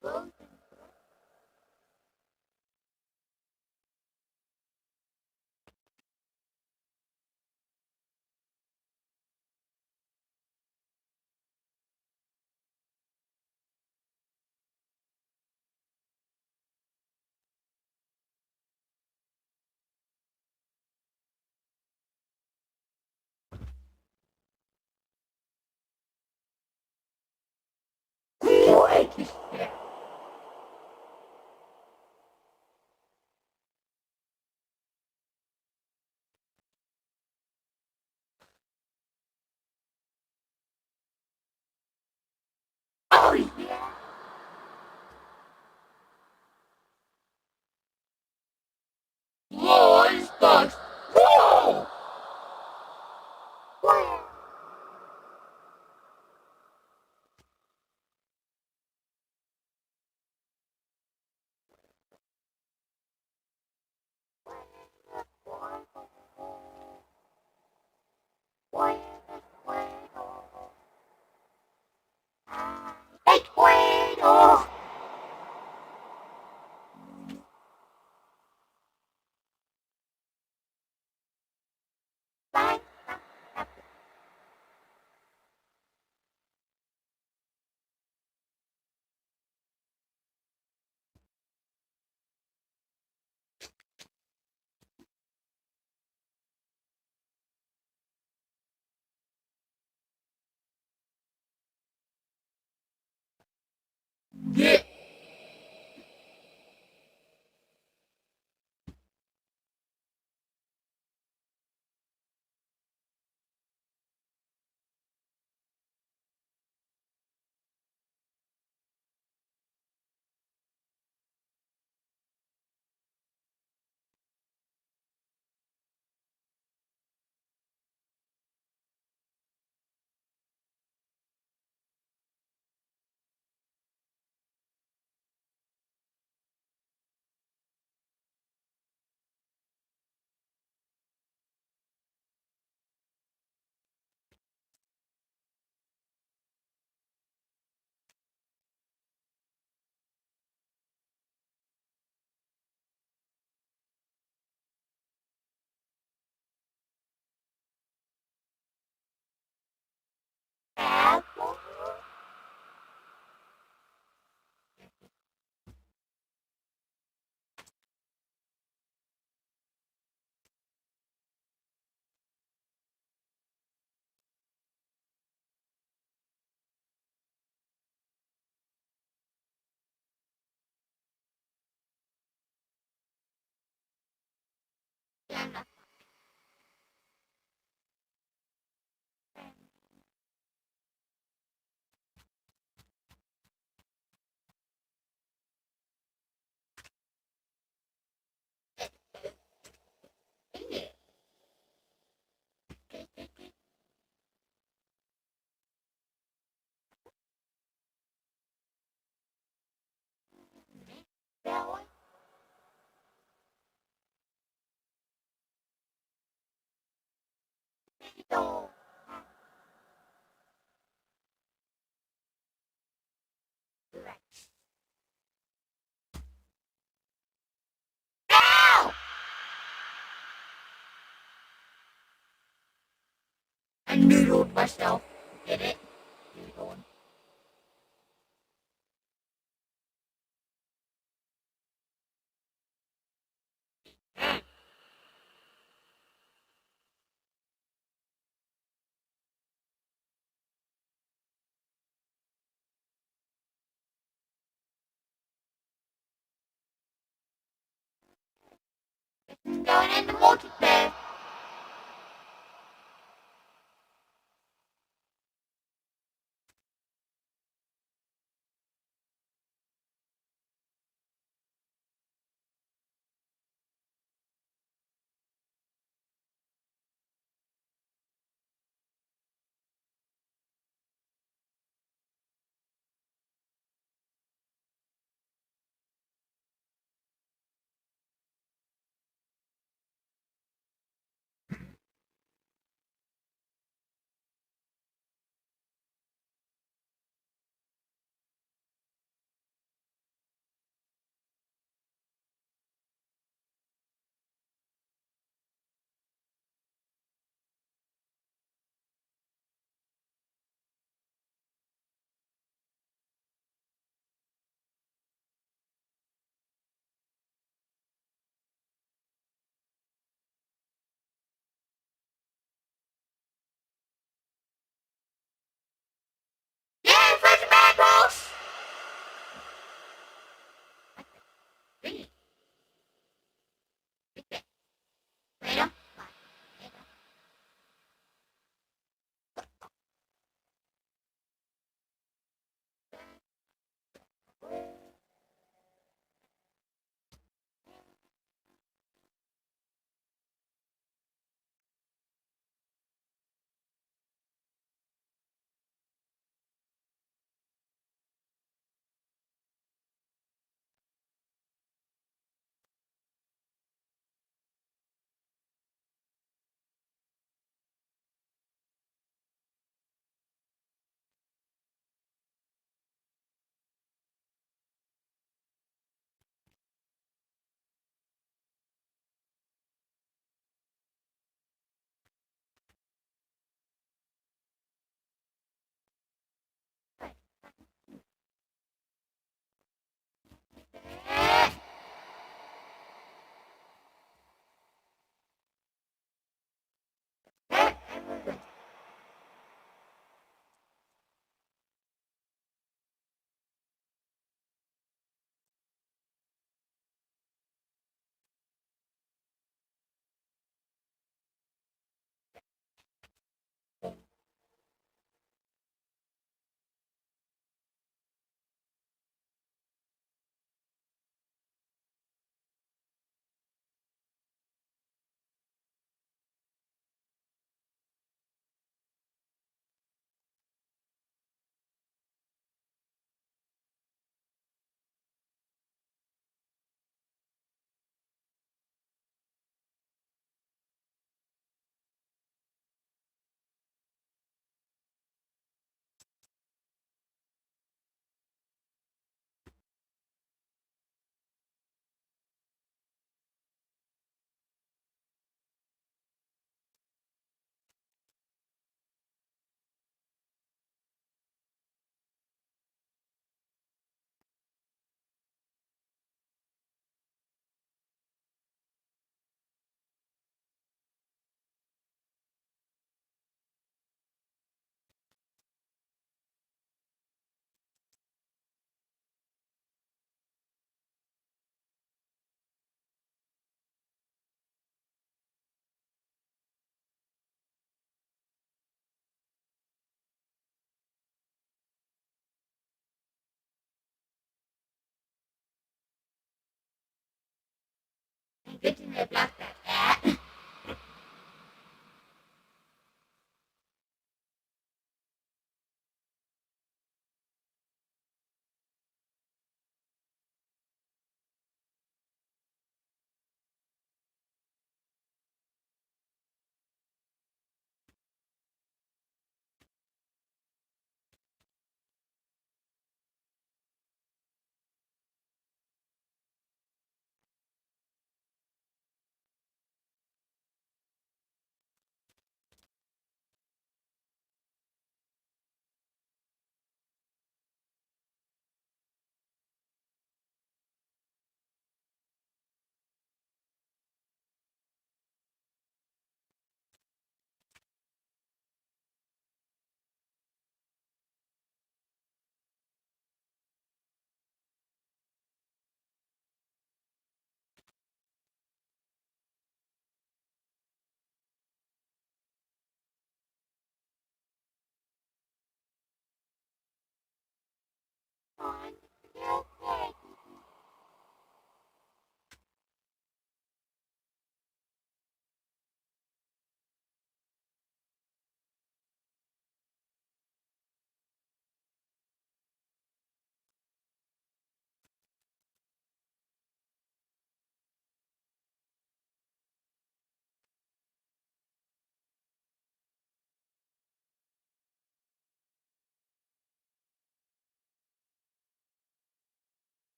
What? ito. Right. Ow! I noodled myself. Did it? Noodled. Going in the multiplayer. Yeah, first bad balls. Later. Good to know about that.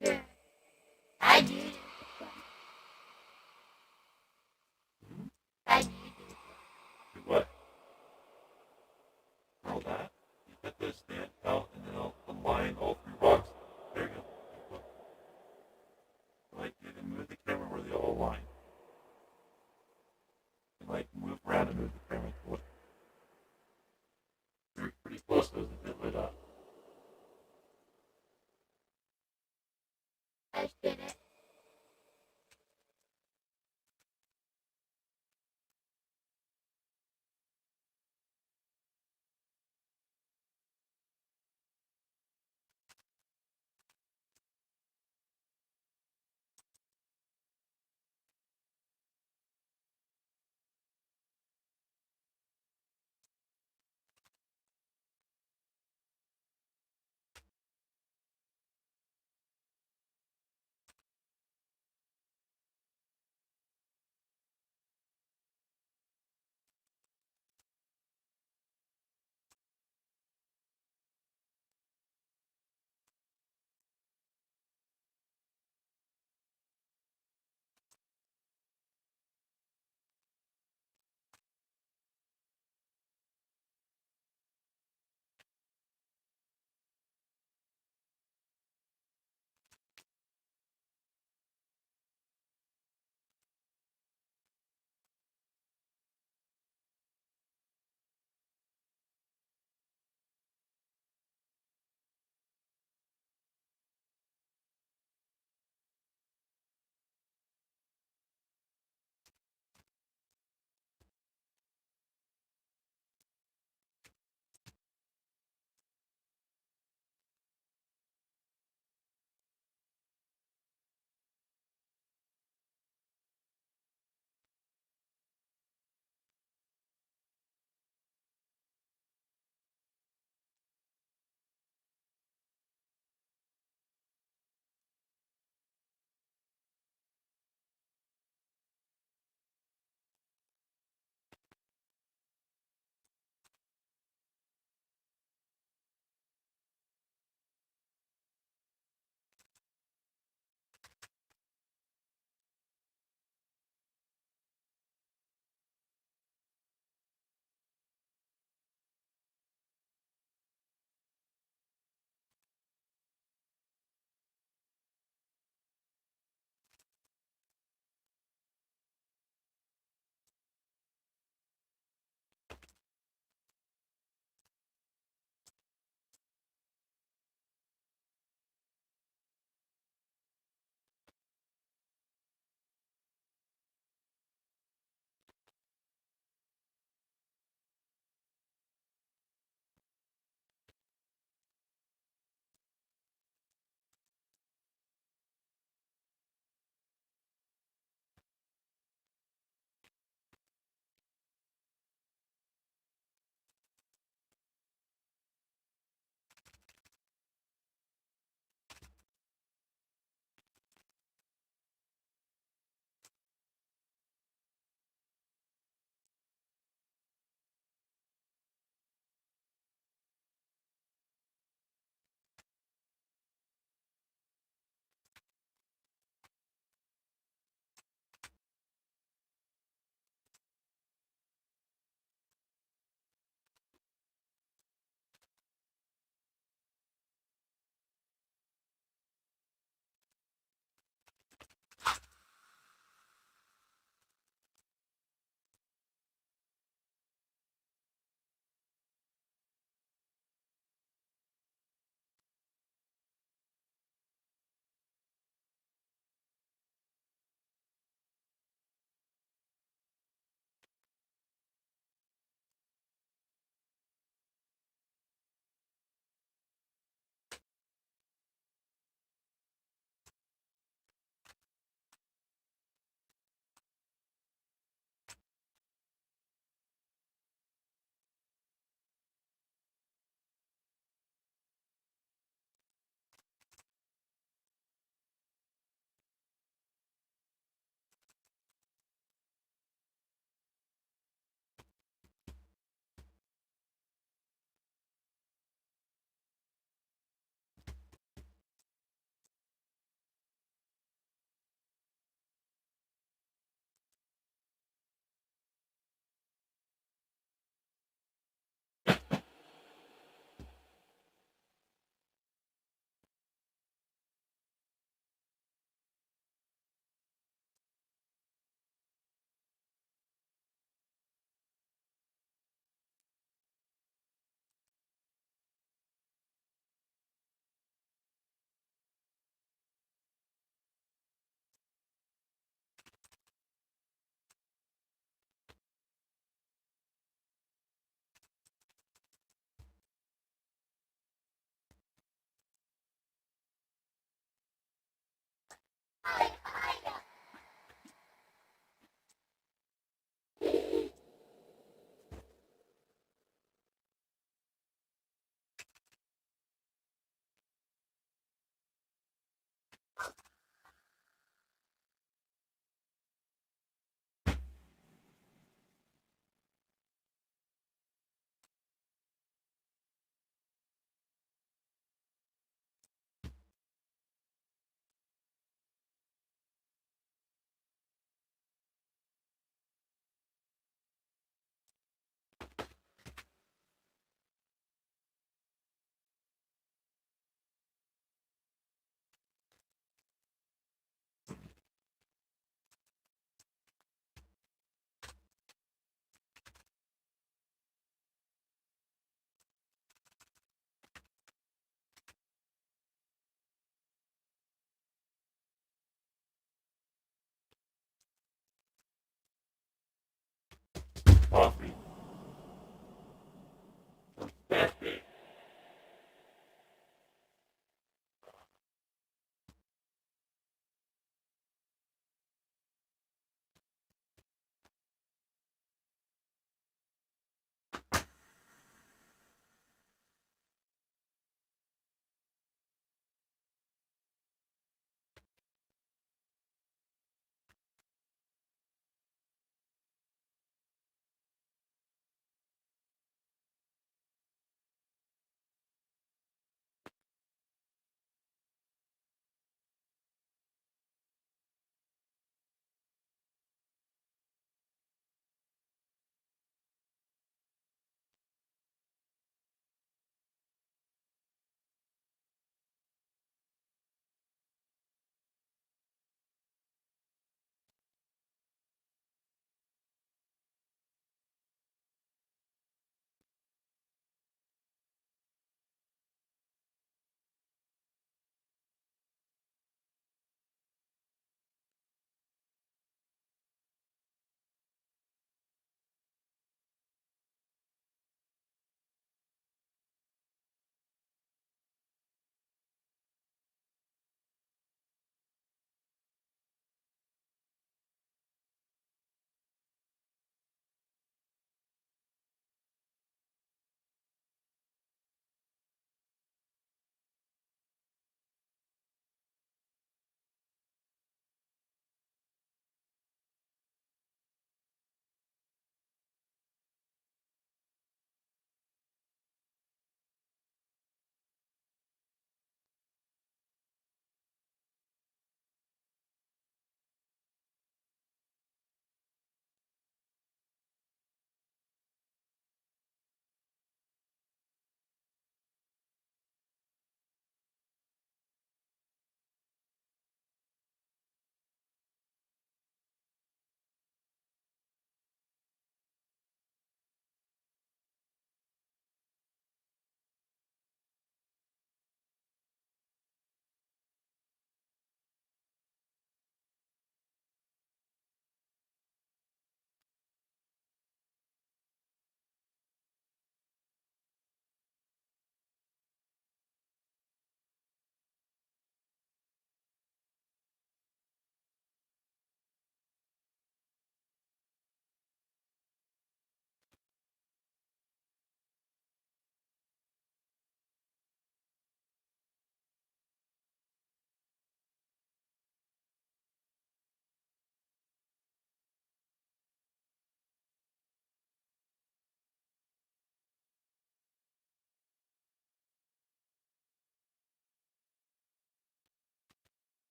Like, how do you do it? How do you do it? Do what? All that? You put this stand out and then I'll align all three rocks. There you go. Like, you can move the camera where they all align. And like, move around and move the camera to what? They're pretty close to it lit up.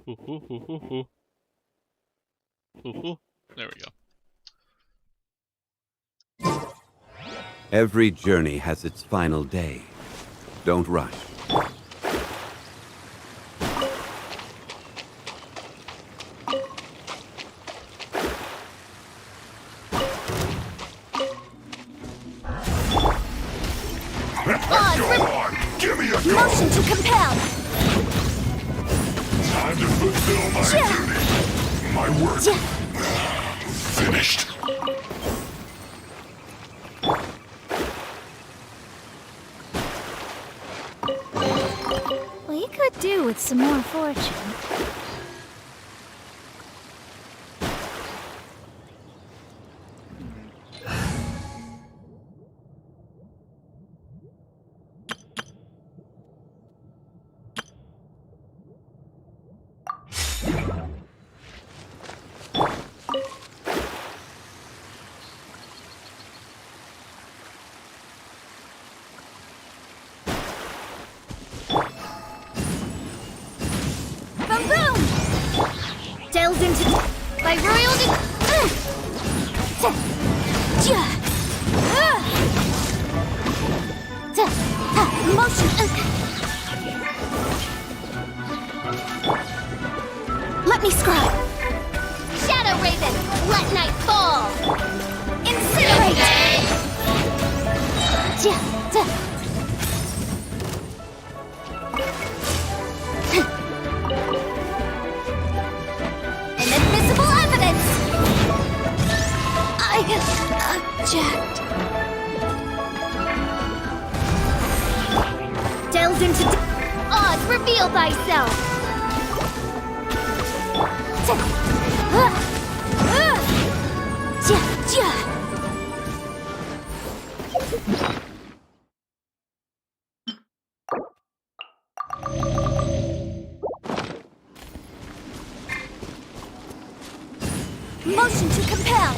Ooh, ooh, ooh, ooh, ooh. Ooh, ooh. There we go. Every journey has its final day. Don't rush. Go on! Give me a go! Motion to compel. Time to fulfill my duty. My work finished. We could do with some more fortune. Boom boom! Delved into by royal motion. Let me scribe. Shadow Raven, let night fall. Incinerate. Inadmissible evidence. I object. Delved into Oz, reveal thyself. Motion to compel.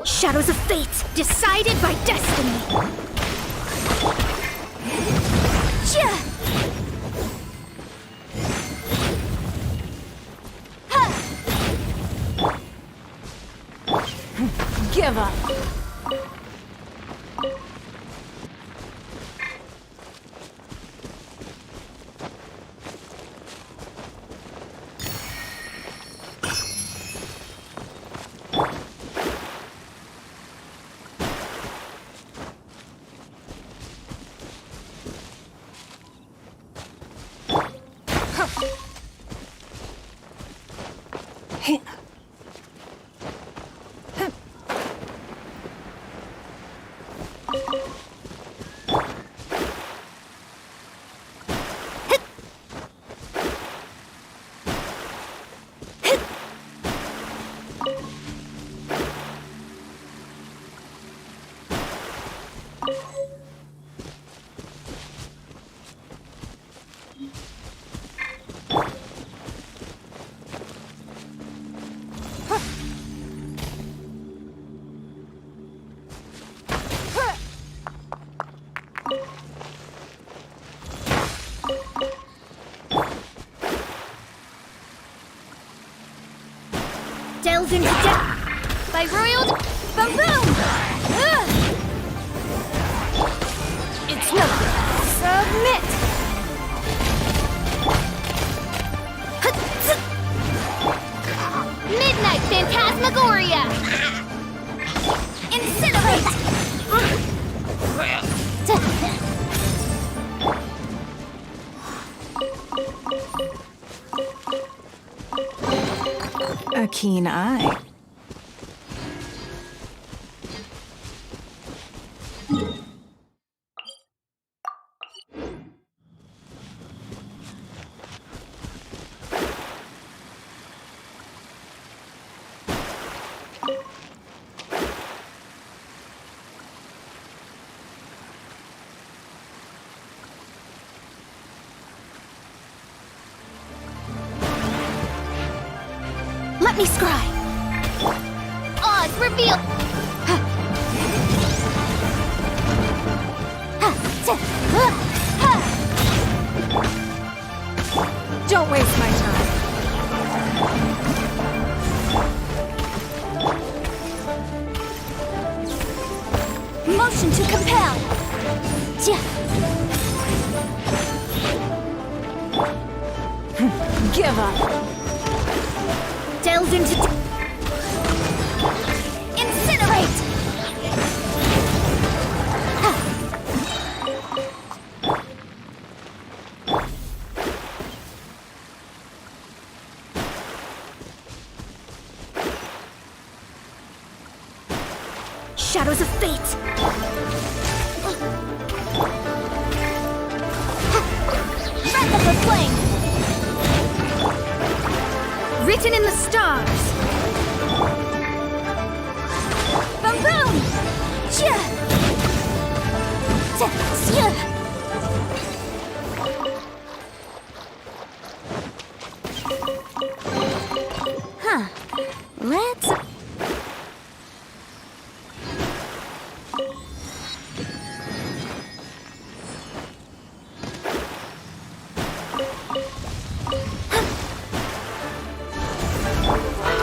Shadows of fate, decided by destiny. Give up. Delved into death by royal boom boom. It's nothing. Submit. Midnight fantasy. Phantasmagoria! Incinerate! A keen eye. Let me scry! Oz, reveal! Don't waste my time. Motion to compel! Give up. Delves into... Incinerate! Shadows of fate! Breath of the flame! Written in the stars! Boom boom! Chia! Huh. Let's...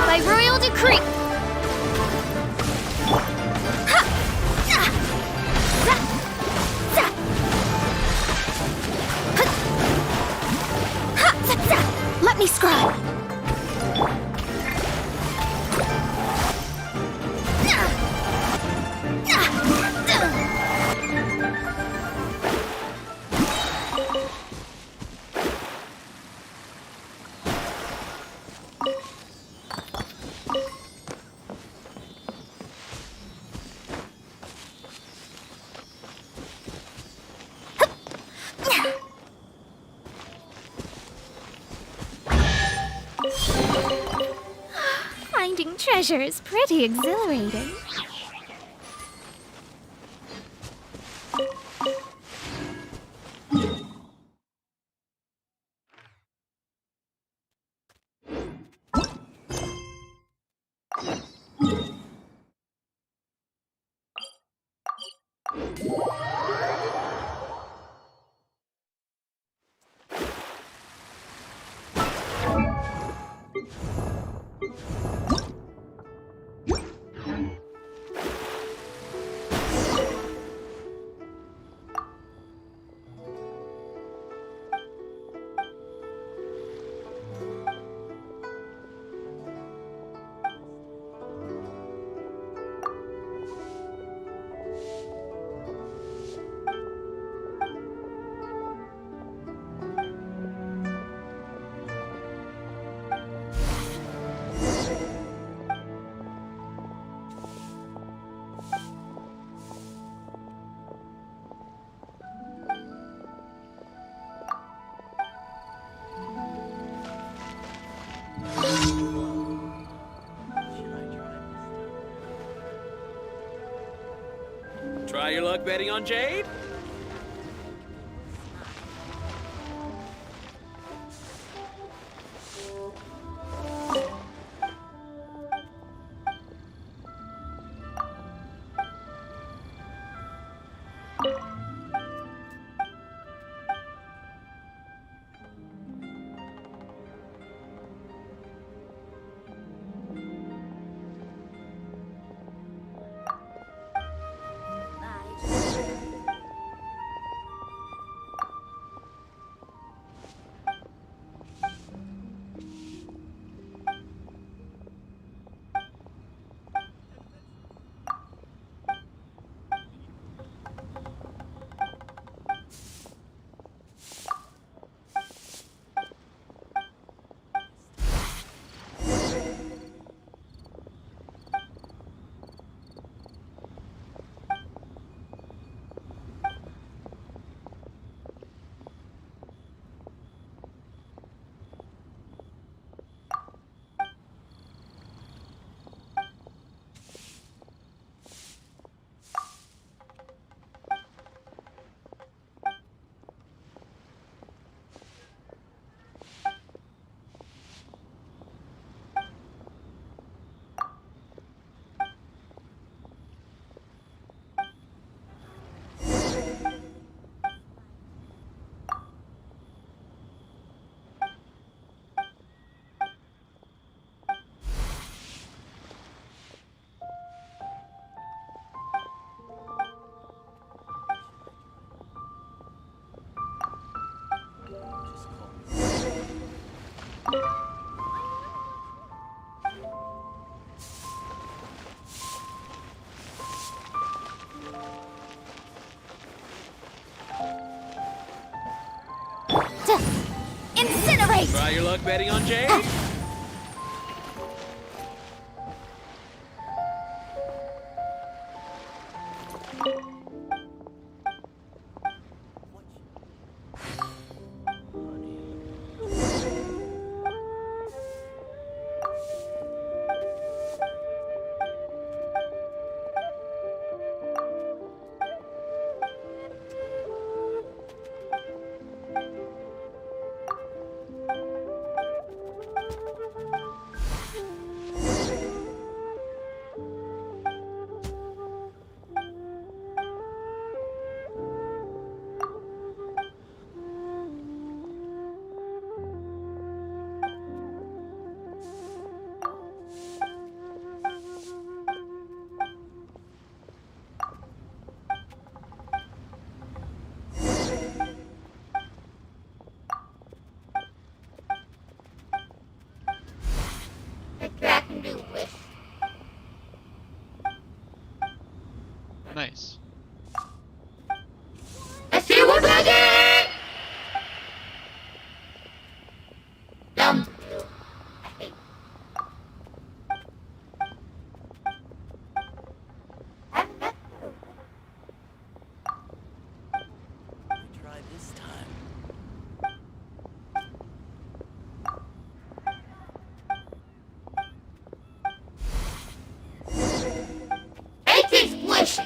By royal decree! Let me scribe! Finding treasure is pretty exhilarating. Try your luck betting on Jade? Try your luck betting on Jade? I can do wish. Nice. Let's see what I get! Dumb. Try this time. It is wish.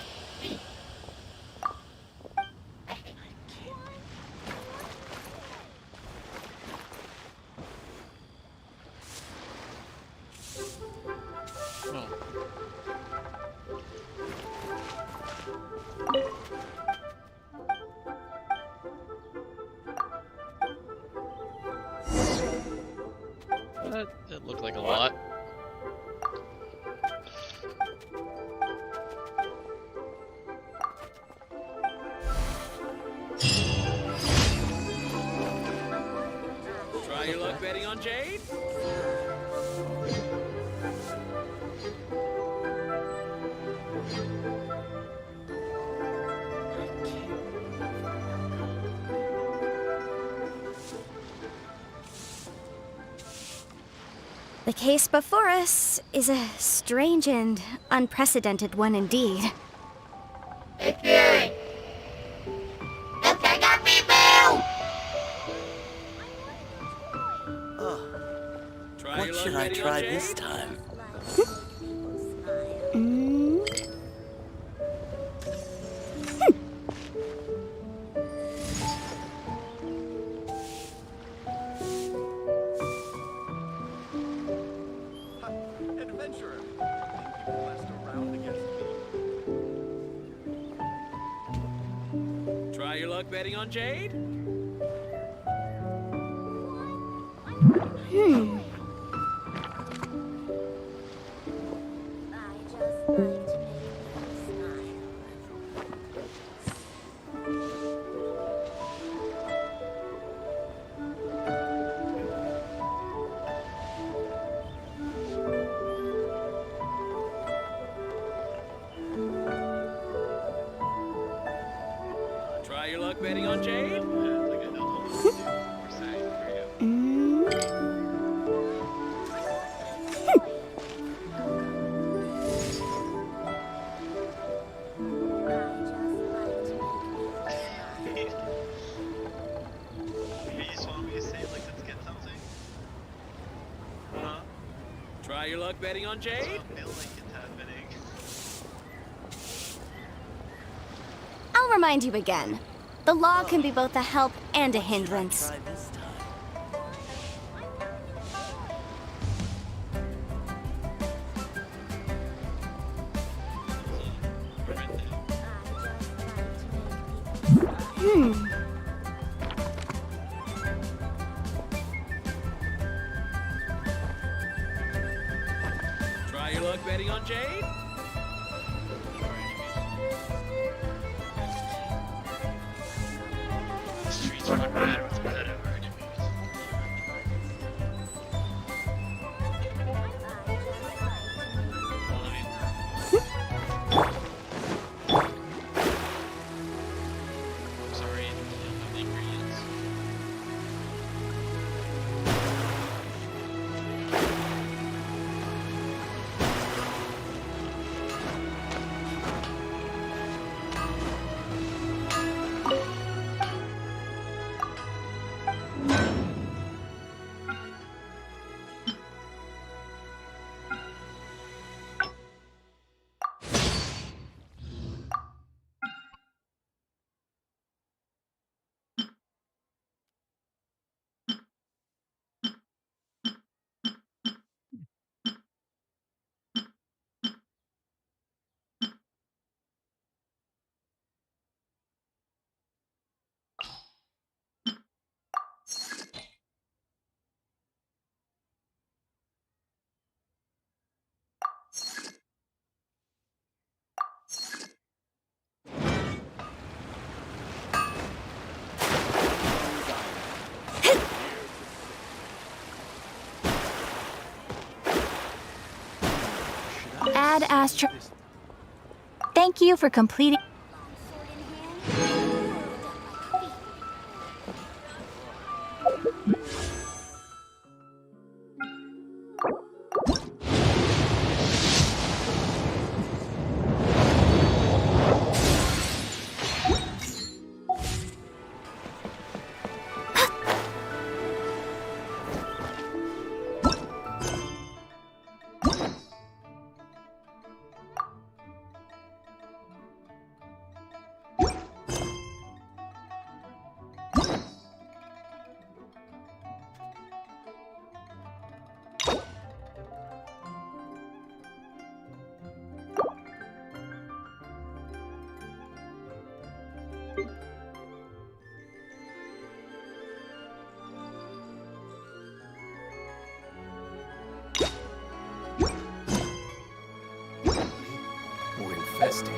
Oh. That looked like a lot. Try your luck betting on Jade? The case before us is a strange and unprecedented one indeed. Hey, Fury. Look, I got me bill! Try your luck betting on Jade? time? Adventurer. You blessed around against me. Try your luck betting on Jade? Try your luck betting on Jade? Try your luck betting on Jade? I'll remind you again. The law can be both a help and a hindrance. Try this time. Try your luck betting on Jade? Streets run mad with blood over enemies. Sorry, I don't have the ingredients. badass Thank you for completing. We're infested.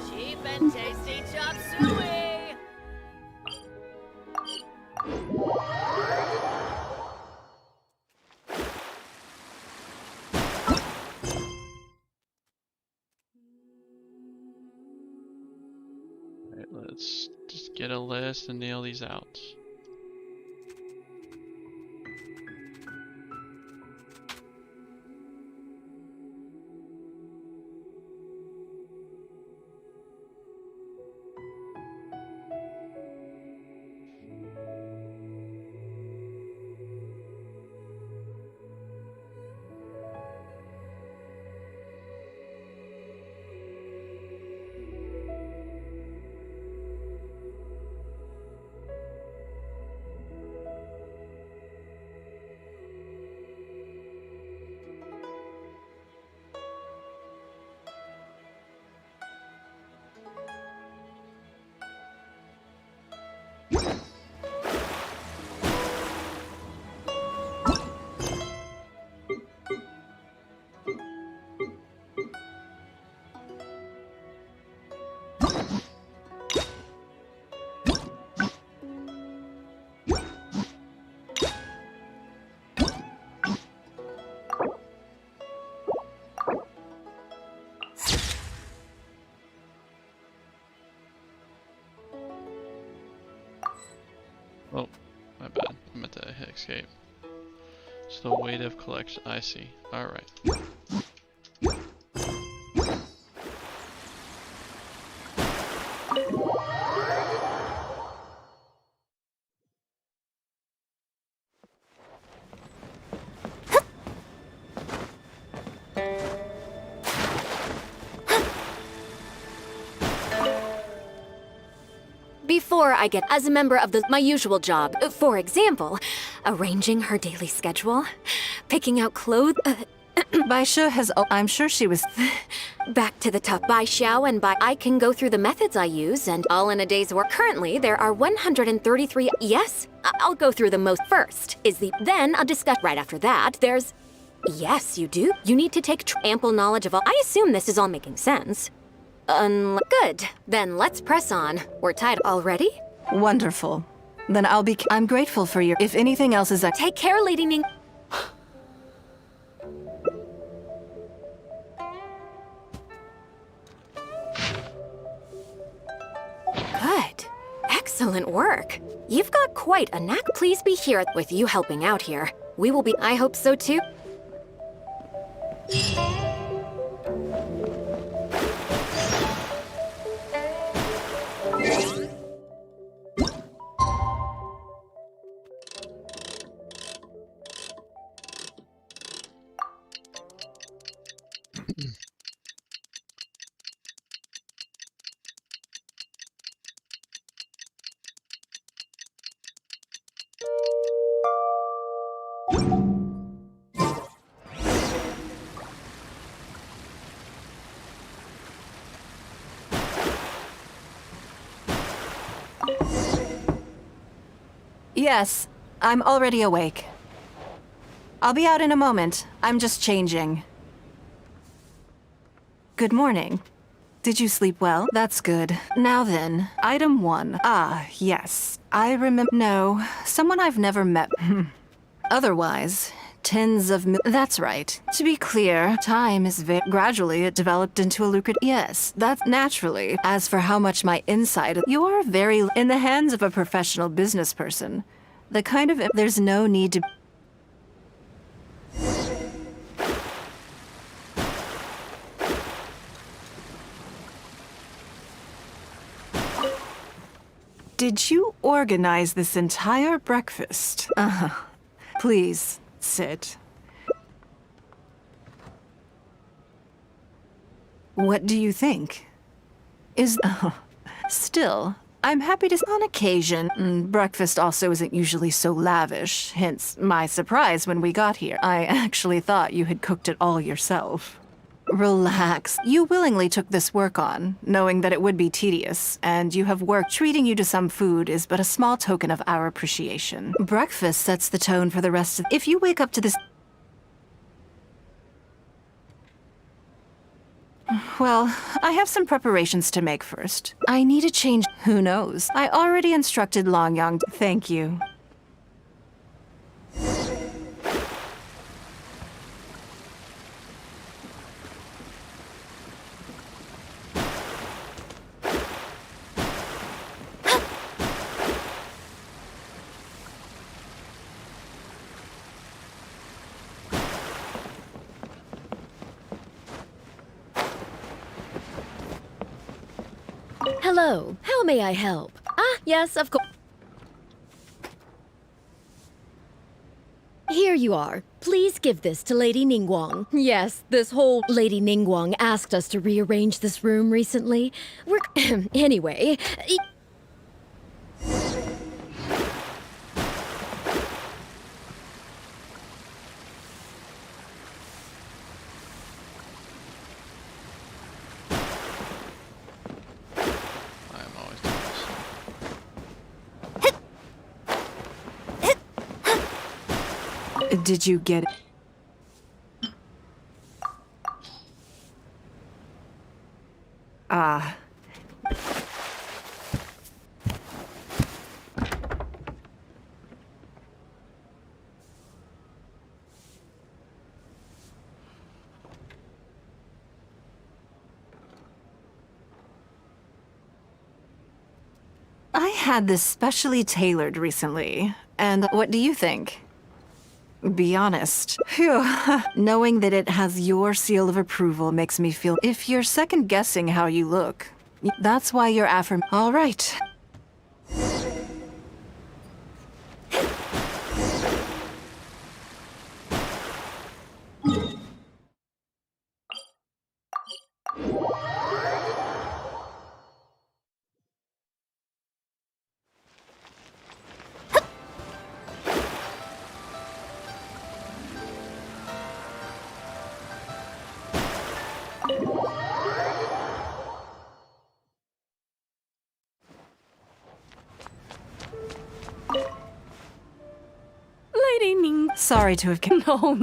Cheap and tasty chop suey! Alright, let's just get a list and nail these out. Oh, my bad. I meant to hit escape. It's the weight of collection. I see. Alright. Before I get as a member of my usual job, for example, arranging her daily schedule, picking out clothes. Baisha has. I'm sure she was. Back to the top. By Xiao and by I can go through the methods I use and all in a day's work. Currently, there are 133. Yes, I'll go through them most first. Then I'll discuss. Right after that, there's. Yes, you do. You need to take ample knowledge of all. I assume this is all making sense. Good. Then let's press on. We're tied already? Wonderful. Then I'll be. I'm grateful for your. If anything else is. Take care, Lady Ning. Good. Excellent work. You've got quite a knack. Please be here with you helping out here. We will be. I hope so too. Yes, I'm already awake. I'll be out in a moment. I'm just changing. Good morning. Did you sleep well? That's good. Now then, item 1. Ah, yes. I remember. No, someone I've never met. Otherwise, tens of That's right. To be clear, time is gradually it developed into a lucrative. Yes, that's naturally. As for how much my insight, you are very in the hands of a professional business person. The kind of there's no need to. Did you organize this entire breakfast? Please, sit. What do you think? Still, I'm happy to. On occasion, breakfast also isn't usually so lavish, hence my surprise when we got here. I actually thought you had cooked it all yourself. Relax. You willingly took this work on, knowing that it would be tedious, and you have worked. Treating you to some food is but a small token of our appreciation. Breakfast sets the tone for the rest of. If you wake up to this. Well, I have some preparations to make first. I need a change. Who knows? I already instructed Long Yang. Thank you. Hello, how may I help? Ah, yes, of course. Here you are. Please give this to Lady Ningguang. Yes, this whole Lady Ningguang asked us to rearrange this room recently. We're anyway. I'm always doing this. Did you get it? Ah. I had this specially tailored recently, and what do you think? Be honest. Phew. Knowing that it has your seal of approval makes me feel. If you're second guessing how you look, that's why you're All right. Lady Ning. Sorry to have.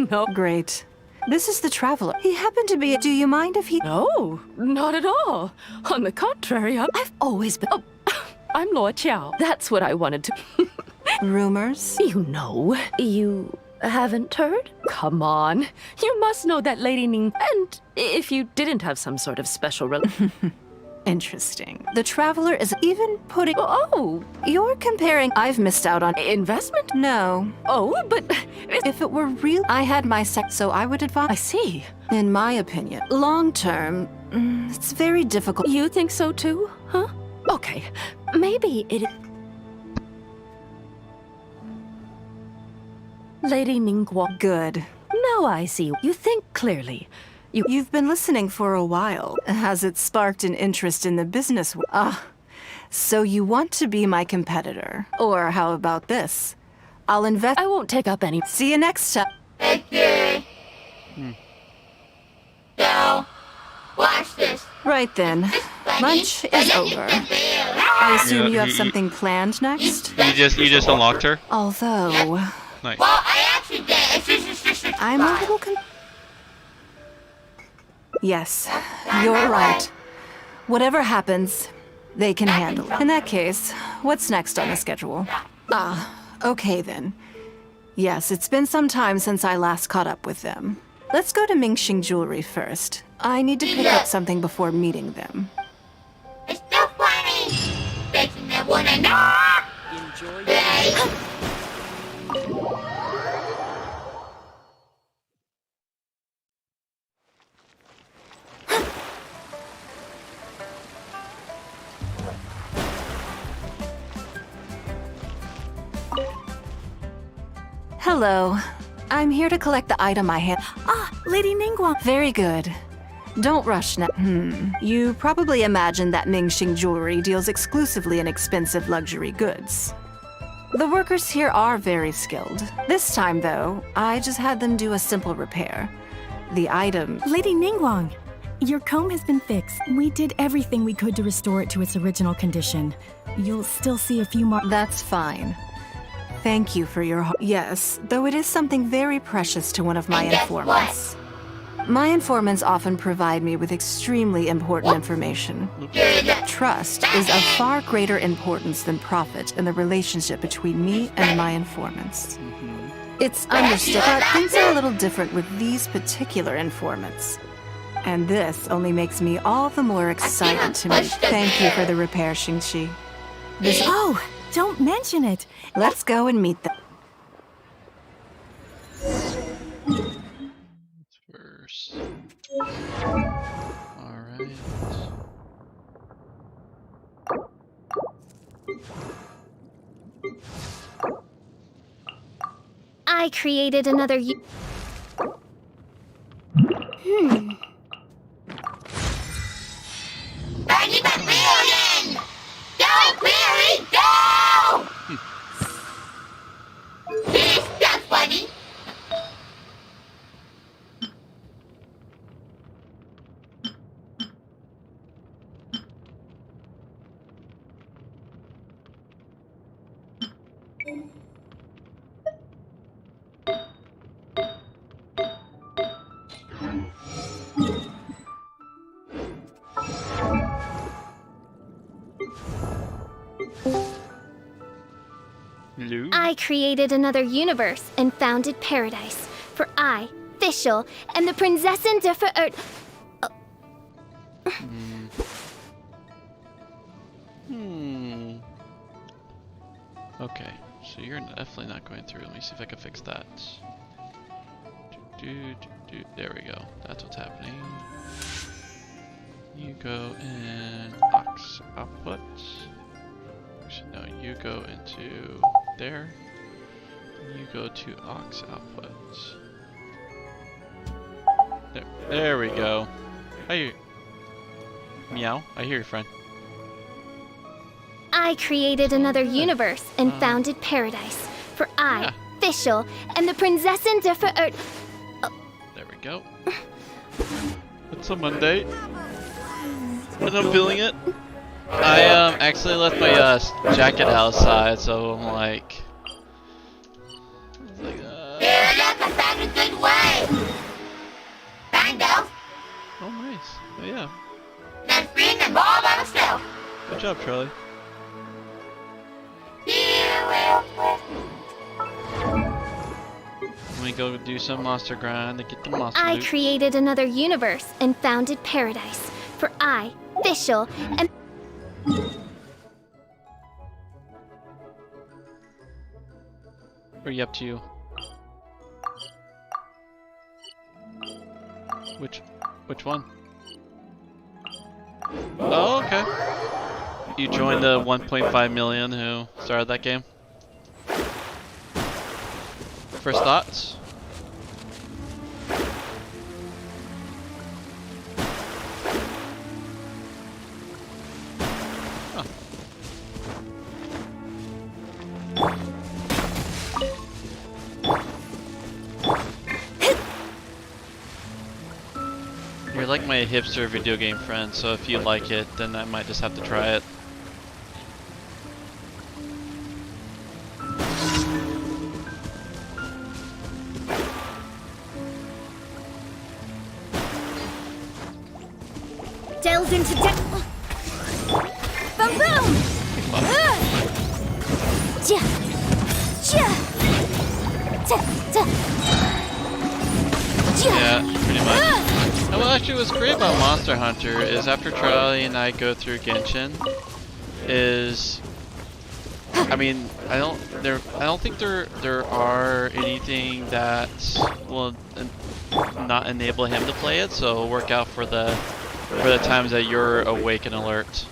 No. Great. This is the traveler. He happened to be. Do you mind if he? No, not at all. On the contrary, I've always been. Oh, I'm Lord Qiao. That's what I wanted to. Rumors? You know. You haven't heard? Come on. You must know that Lady Ning. And if you didn't have some sort of special Interesting. The traveler is even putting. Oh, You're comparing. I've missed out on. investment? No. Oh, but If it were real, I had my sex, so I would advise. I see. In my opinion, long term, it's very difficult. You think so too, huh? Okay, maybe it. Lady Ningguang. Good. Now I see. You think clearly. You've been listening for a while. Has it sparked an interest in the business? So you want to be my competitor? Or how about this? I'll invest. I won't take up any. See you next time. Okay. So, watch this. Right then. Lunch is over. I assume you have something planned next? You just unlocked her? Although. Nice. Well, I actually did. It's just I'm a little Yes, you're right. Whatever happens, they can handle it. In that case, what's next on the schedule? Okay then. Yes, it's been some time since I last caught up with them. Let's go to Mingxing Jewelry first. I need to pick up something before meeting them. It's so funny. Making me wanna know. Enjoy your Right? Hello. I'm here to collect the item I had. Lady Ningguang. Very good. Don't rush now. You probably imagine that Mingxing Jewelry deals exclusively in expensive luxury goods. The workers here are very skilled. This time, though, I just had them do a simple repair. The item... Lady Ningguang, your comb has been fixed. We did everything we could to restore it to its original condition. You'll still see a few more... That's fine. Thank you for your... Yes, though it is something very precious to one of my informants. My informants often provide me with extremely important information. Trust is of far greater importance than profit in the relationship between me and my informants. It's understood, but things are a little different with these particular informants. And this only makes me all the more excited to meet. Thank you for the repair, Xingqi. Oh, don't mention it. Let's go and meet them. First. Alright. I created another Bunny McMillion! Go, Barry, go! It's not funny. Hello? I created another universe and founded paradise. For I, Fischl, and the Prinzessin der Verirrt... Okay, so you're definitely not going through. Let me see if I can fix that. There we go. That's what's happening. You go in aux output. Actually, no, you go into there. You go to aux output. There we go. Hi. Meow. I hear you, friend. I created another universe and founded paradise. For I, Fischl, and the Prinzessin der Verirrt... There we go. It's a Monday. And I'm feeling it. I actually left my jacket outside, so I'm like... Here, look, I found a good way. Kind of. Oh, nice. Oh, yeah. Not freeing them all by myself. Good job, Charlie. Let me go do some monster grind to get the monster I loot. created another universe and founded paradise. For I, Fischl, and... What are you up to? Which one? Oh, okay. You joined the 1.5 million who started that game? First thoughts? Huh. You're like my hipster video game friend, so if you like it, then I might just have to try it. delved into boom boom! Yeah, pretty much. And what actually was great about Monster Hunter is after Charlie and I go through Genshin, is I mean, I don't think there are anything that will not enable him to play it, so it'll work out for the times that you're awake and alert.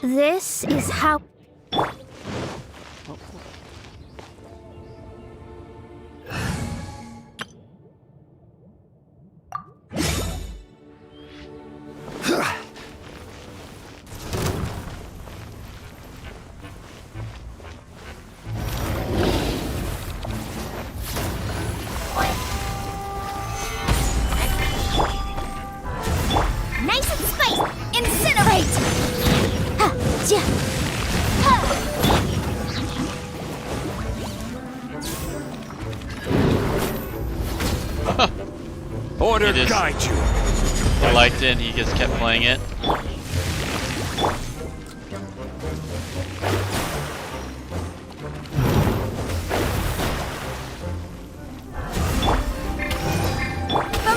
This is how... Nice and spicy! Incinerate! Order guide you. He liked it and he just kept playing it. Boom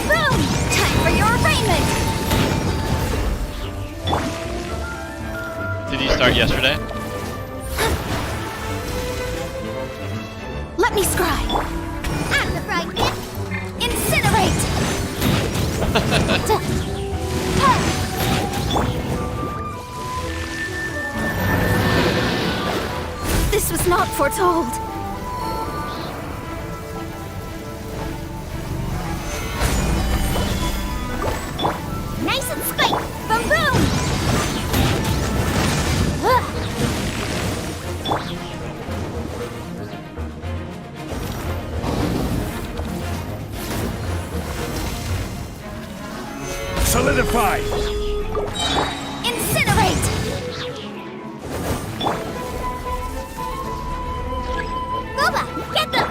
boom! Time for your arraignment! Did you start yesterday? Let me scry! I'm the bride. Incinerate! This was not foretold. Nice and spike! Boom boom! Solidify! Incinerate! Boba, get them!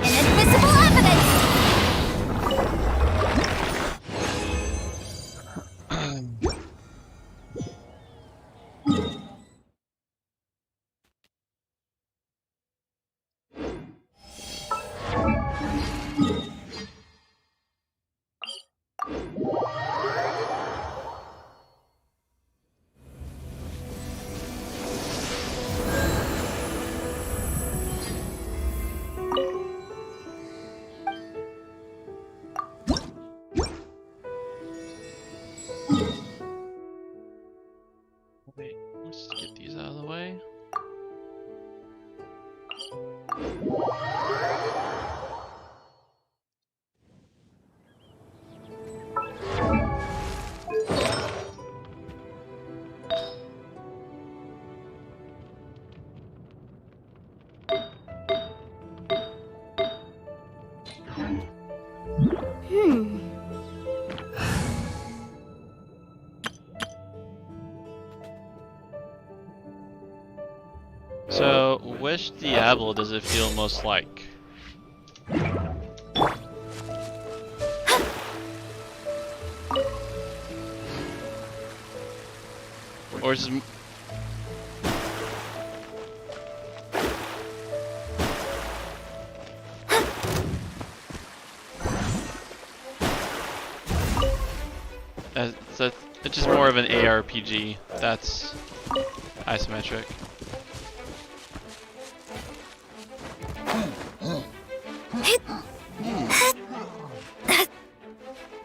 Inadmissible evidence! Wait, let's get these out of the way. So, which Diablo does it feel most like? Or is it... So it's just more of an ARPG that's isometric.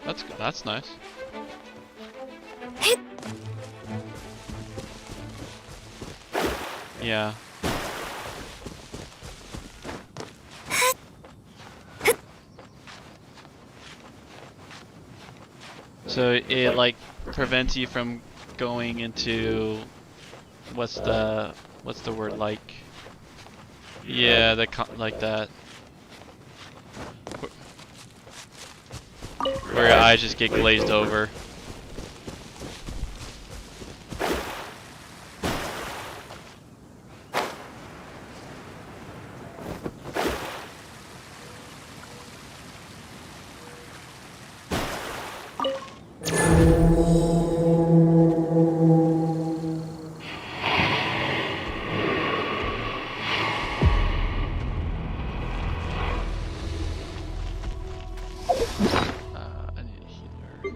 That's good. That's nice. Yeah. So it like prevents you from going into what's the word like? Yeah, like that. Where your eyes just get glazed over. I need a healer.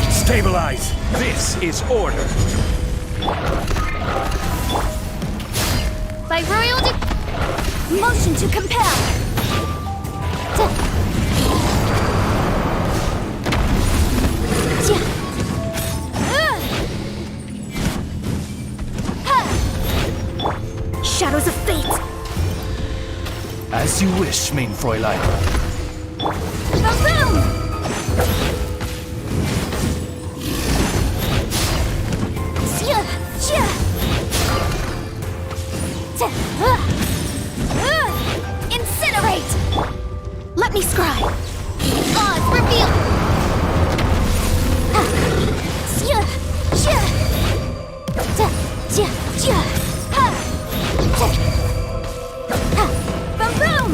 Stabilize! This is order! By royal motion to compel! Shadows of fate! As you wish, mein Fräulein. Boom! Incinerate! Let me scry! Oz, reveal! Boom boom!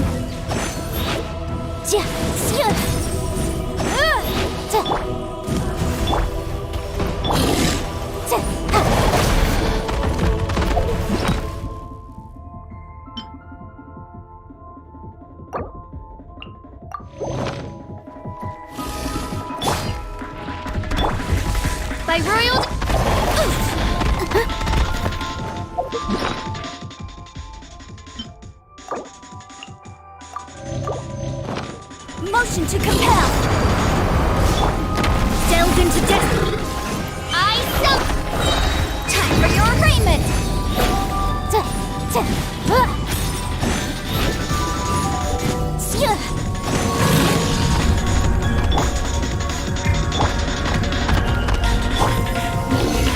By royal motion to compel. Delve into destiny. I self. Time for your arraignment.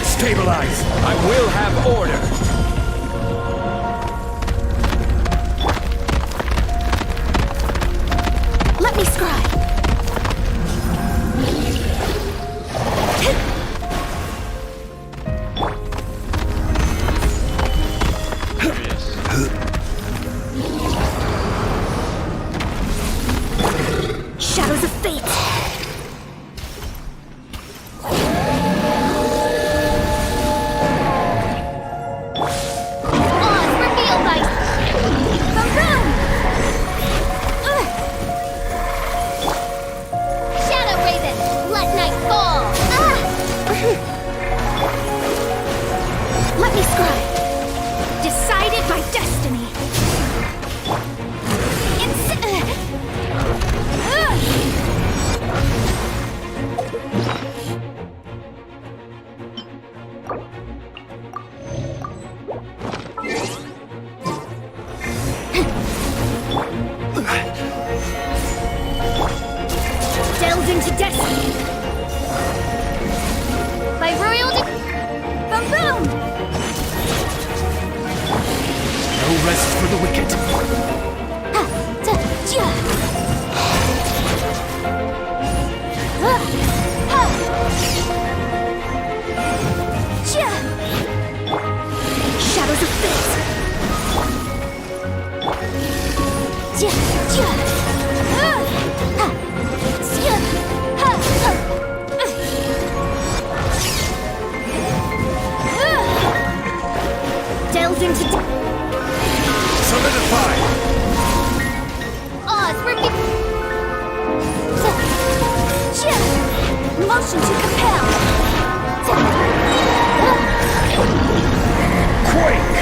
Stabilize! I will have order! Let me scry. Shadows of fate. Let me scry. Decided by destiny. Delve into destiny. By royal boom boom! No rest for the wicked. Shadows of fate. Delve into Solidify! Oz, motion to compel. Quake!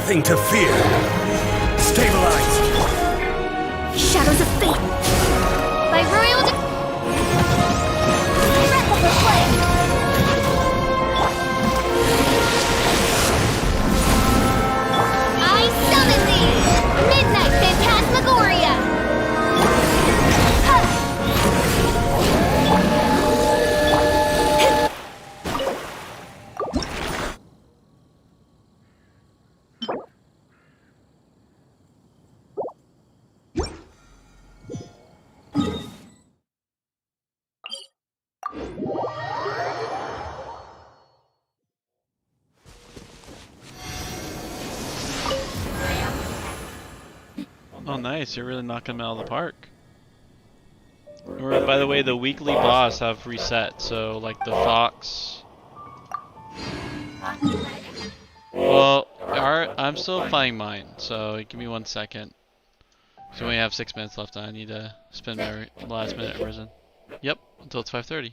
nothing to fear. Stabilize. Shadows of Fate. By royal Breath of the Flame. I summon thee! Midnight Phantasmagoria! Oh, nice. You're really knocking them out of the park. Or, by the way, the weekly boss have reset, so, like, the fox... Well, I'm still playing mine, so give me 1 second. So we only have 6 minutes left, and I need to spend my last minute in prison. Yep, until it's 5:30.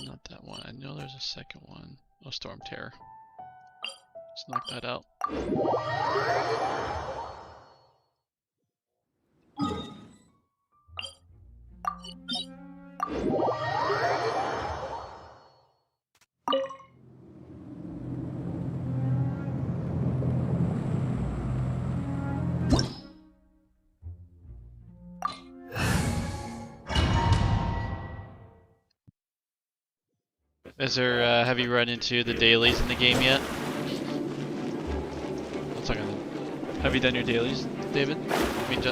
Not that one. I know there's a second one. Oh, Storm Terror. Let's knock that out. Is there, have you run into the dailies in the game yet? Let's talk on that. Have you done your dailies, David? I mean,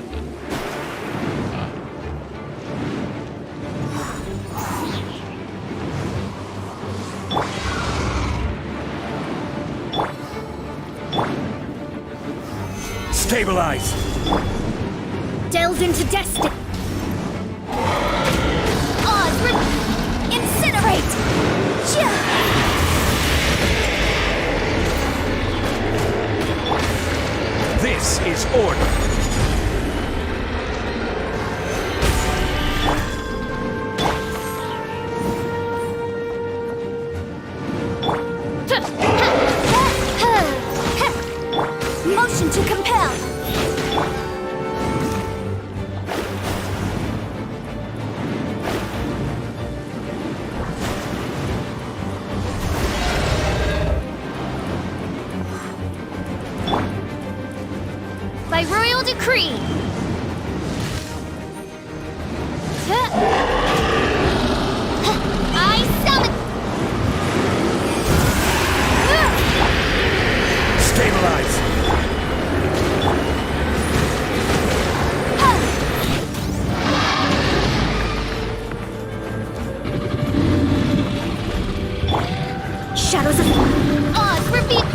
Stabilize! Delve into destiny. Incinerate! This is order. Motion to compel. By royal decree. I summon. Stabilize. Shadows of Oz reveal.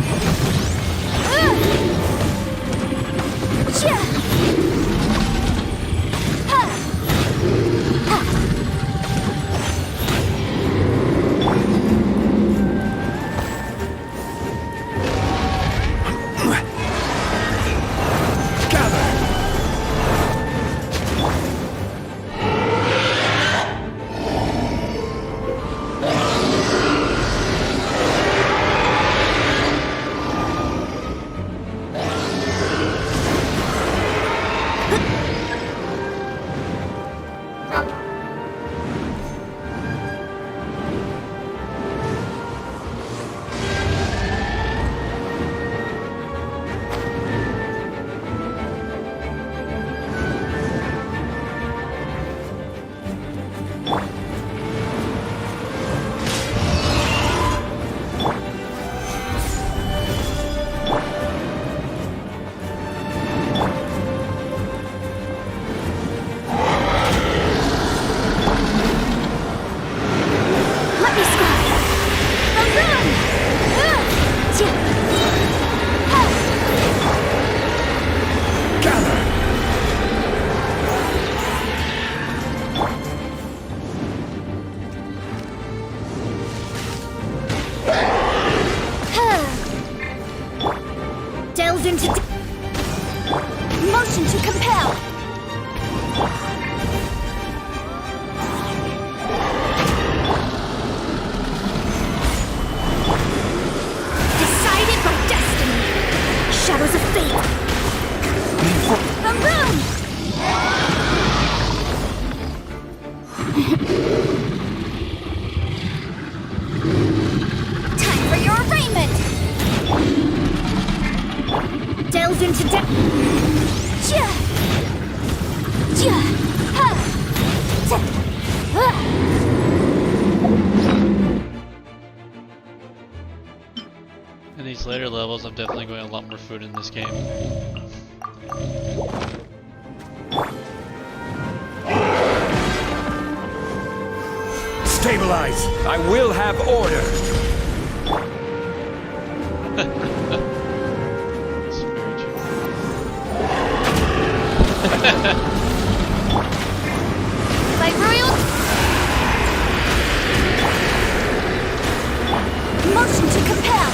later levels, I'm definitely going a lot more food in this game. Stabilize! I will have order! That's very true. By royal motion to compel.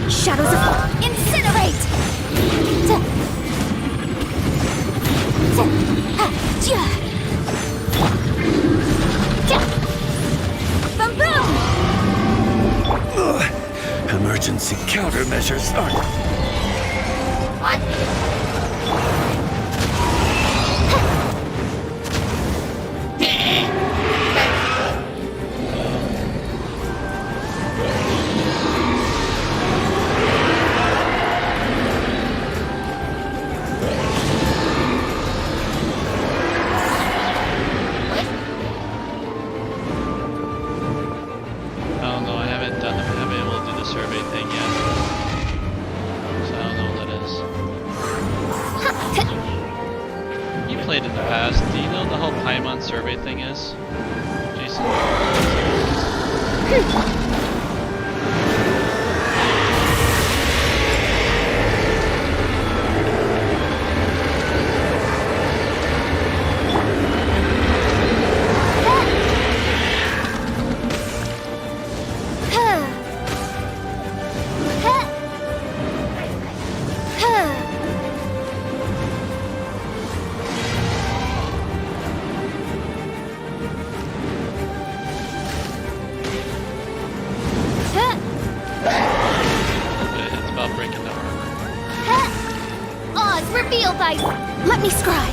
Shadows of incinerate. Boom boom. Emergency countermeasures are... What? I don't know, I haven't been able to do the survey thing yet. So I don't know what that is. You played in the past. Do you know the whole Paimon survey thing is? Jason? It's about breaking the armor. Oz, reveal thy... Let me scry.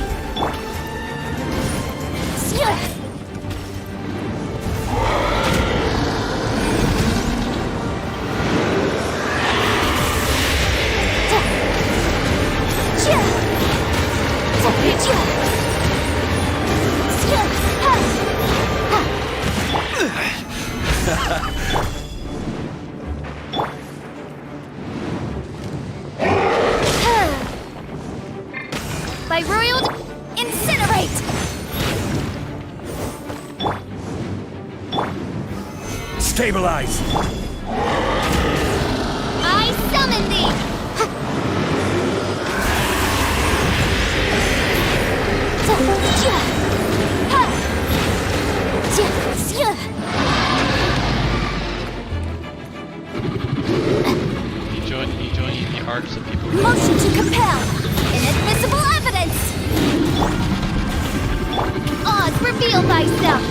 By royal incinerate. Stabilize! I summon thee. You join the arcs of people. Motion to compel. Inadmissible evidence. Oz, reveal thyself.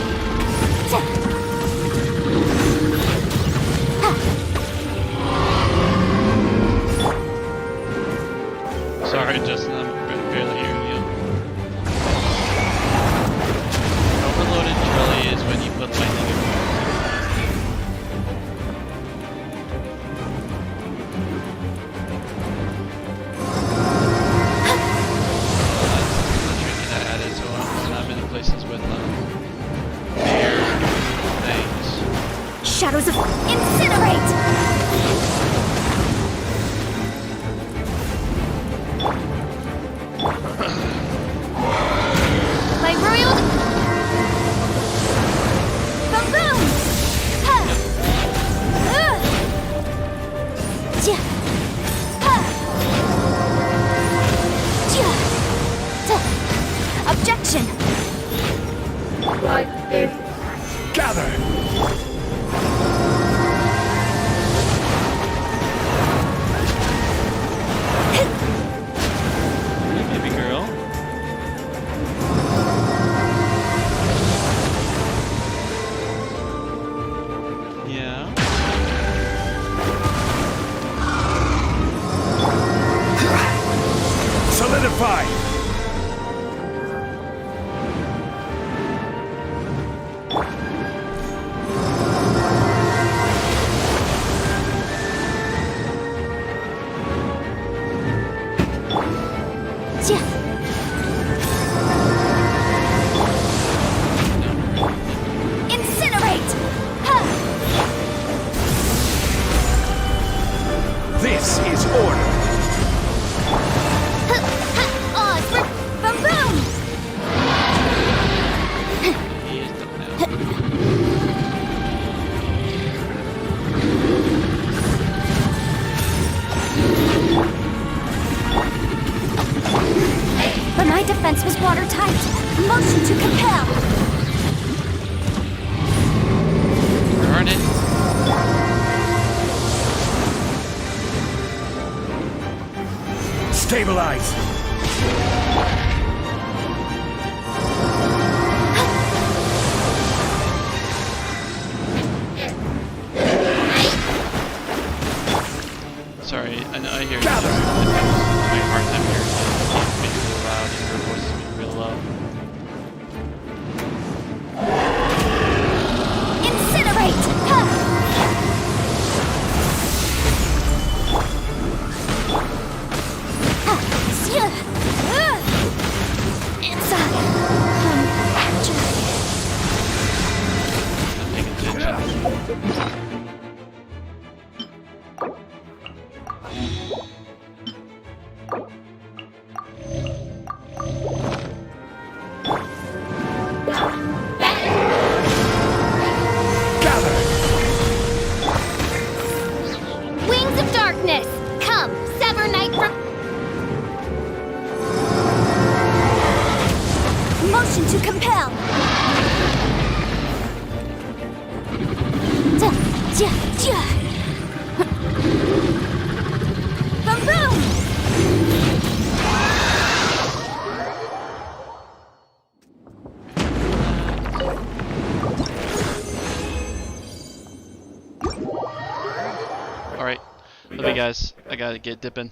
Sorry, Justin, I'm barely hearing you. Overloaded truly is when you put lightning in. Places with air things. Shadows of incinerate. My royal boom boom. Objection. Gather! Hey, baby girl. Yeah. Solidify! Incinerate! This is order. Boom! He is done now. But my defense was watertight. Motion to compel. Burn it. Stabilize. Sorry, I hear you. I'm having a hard time hearing you. It's being real loud and your voice is being real low. Incinerate! It's I'm taking attention. Wings of darkness! Come, sever night from... Motion to compel! Boom boom! Alright, love you guys. I gotta get dipping.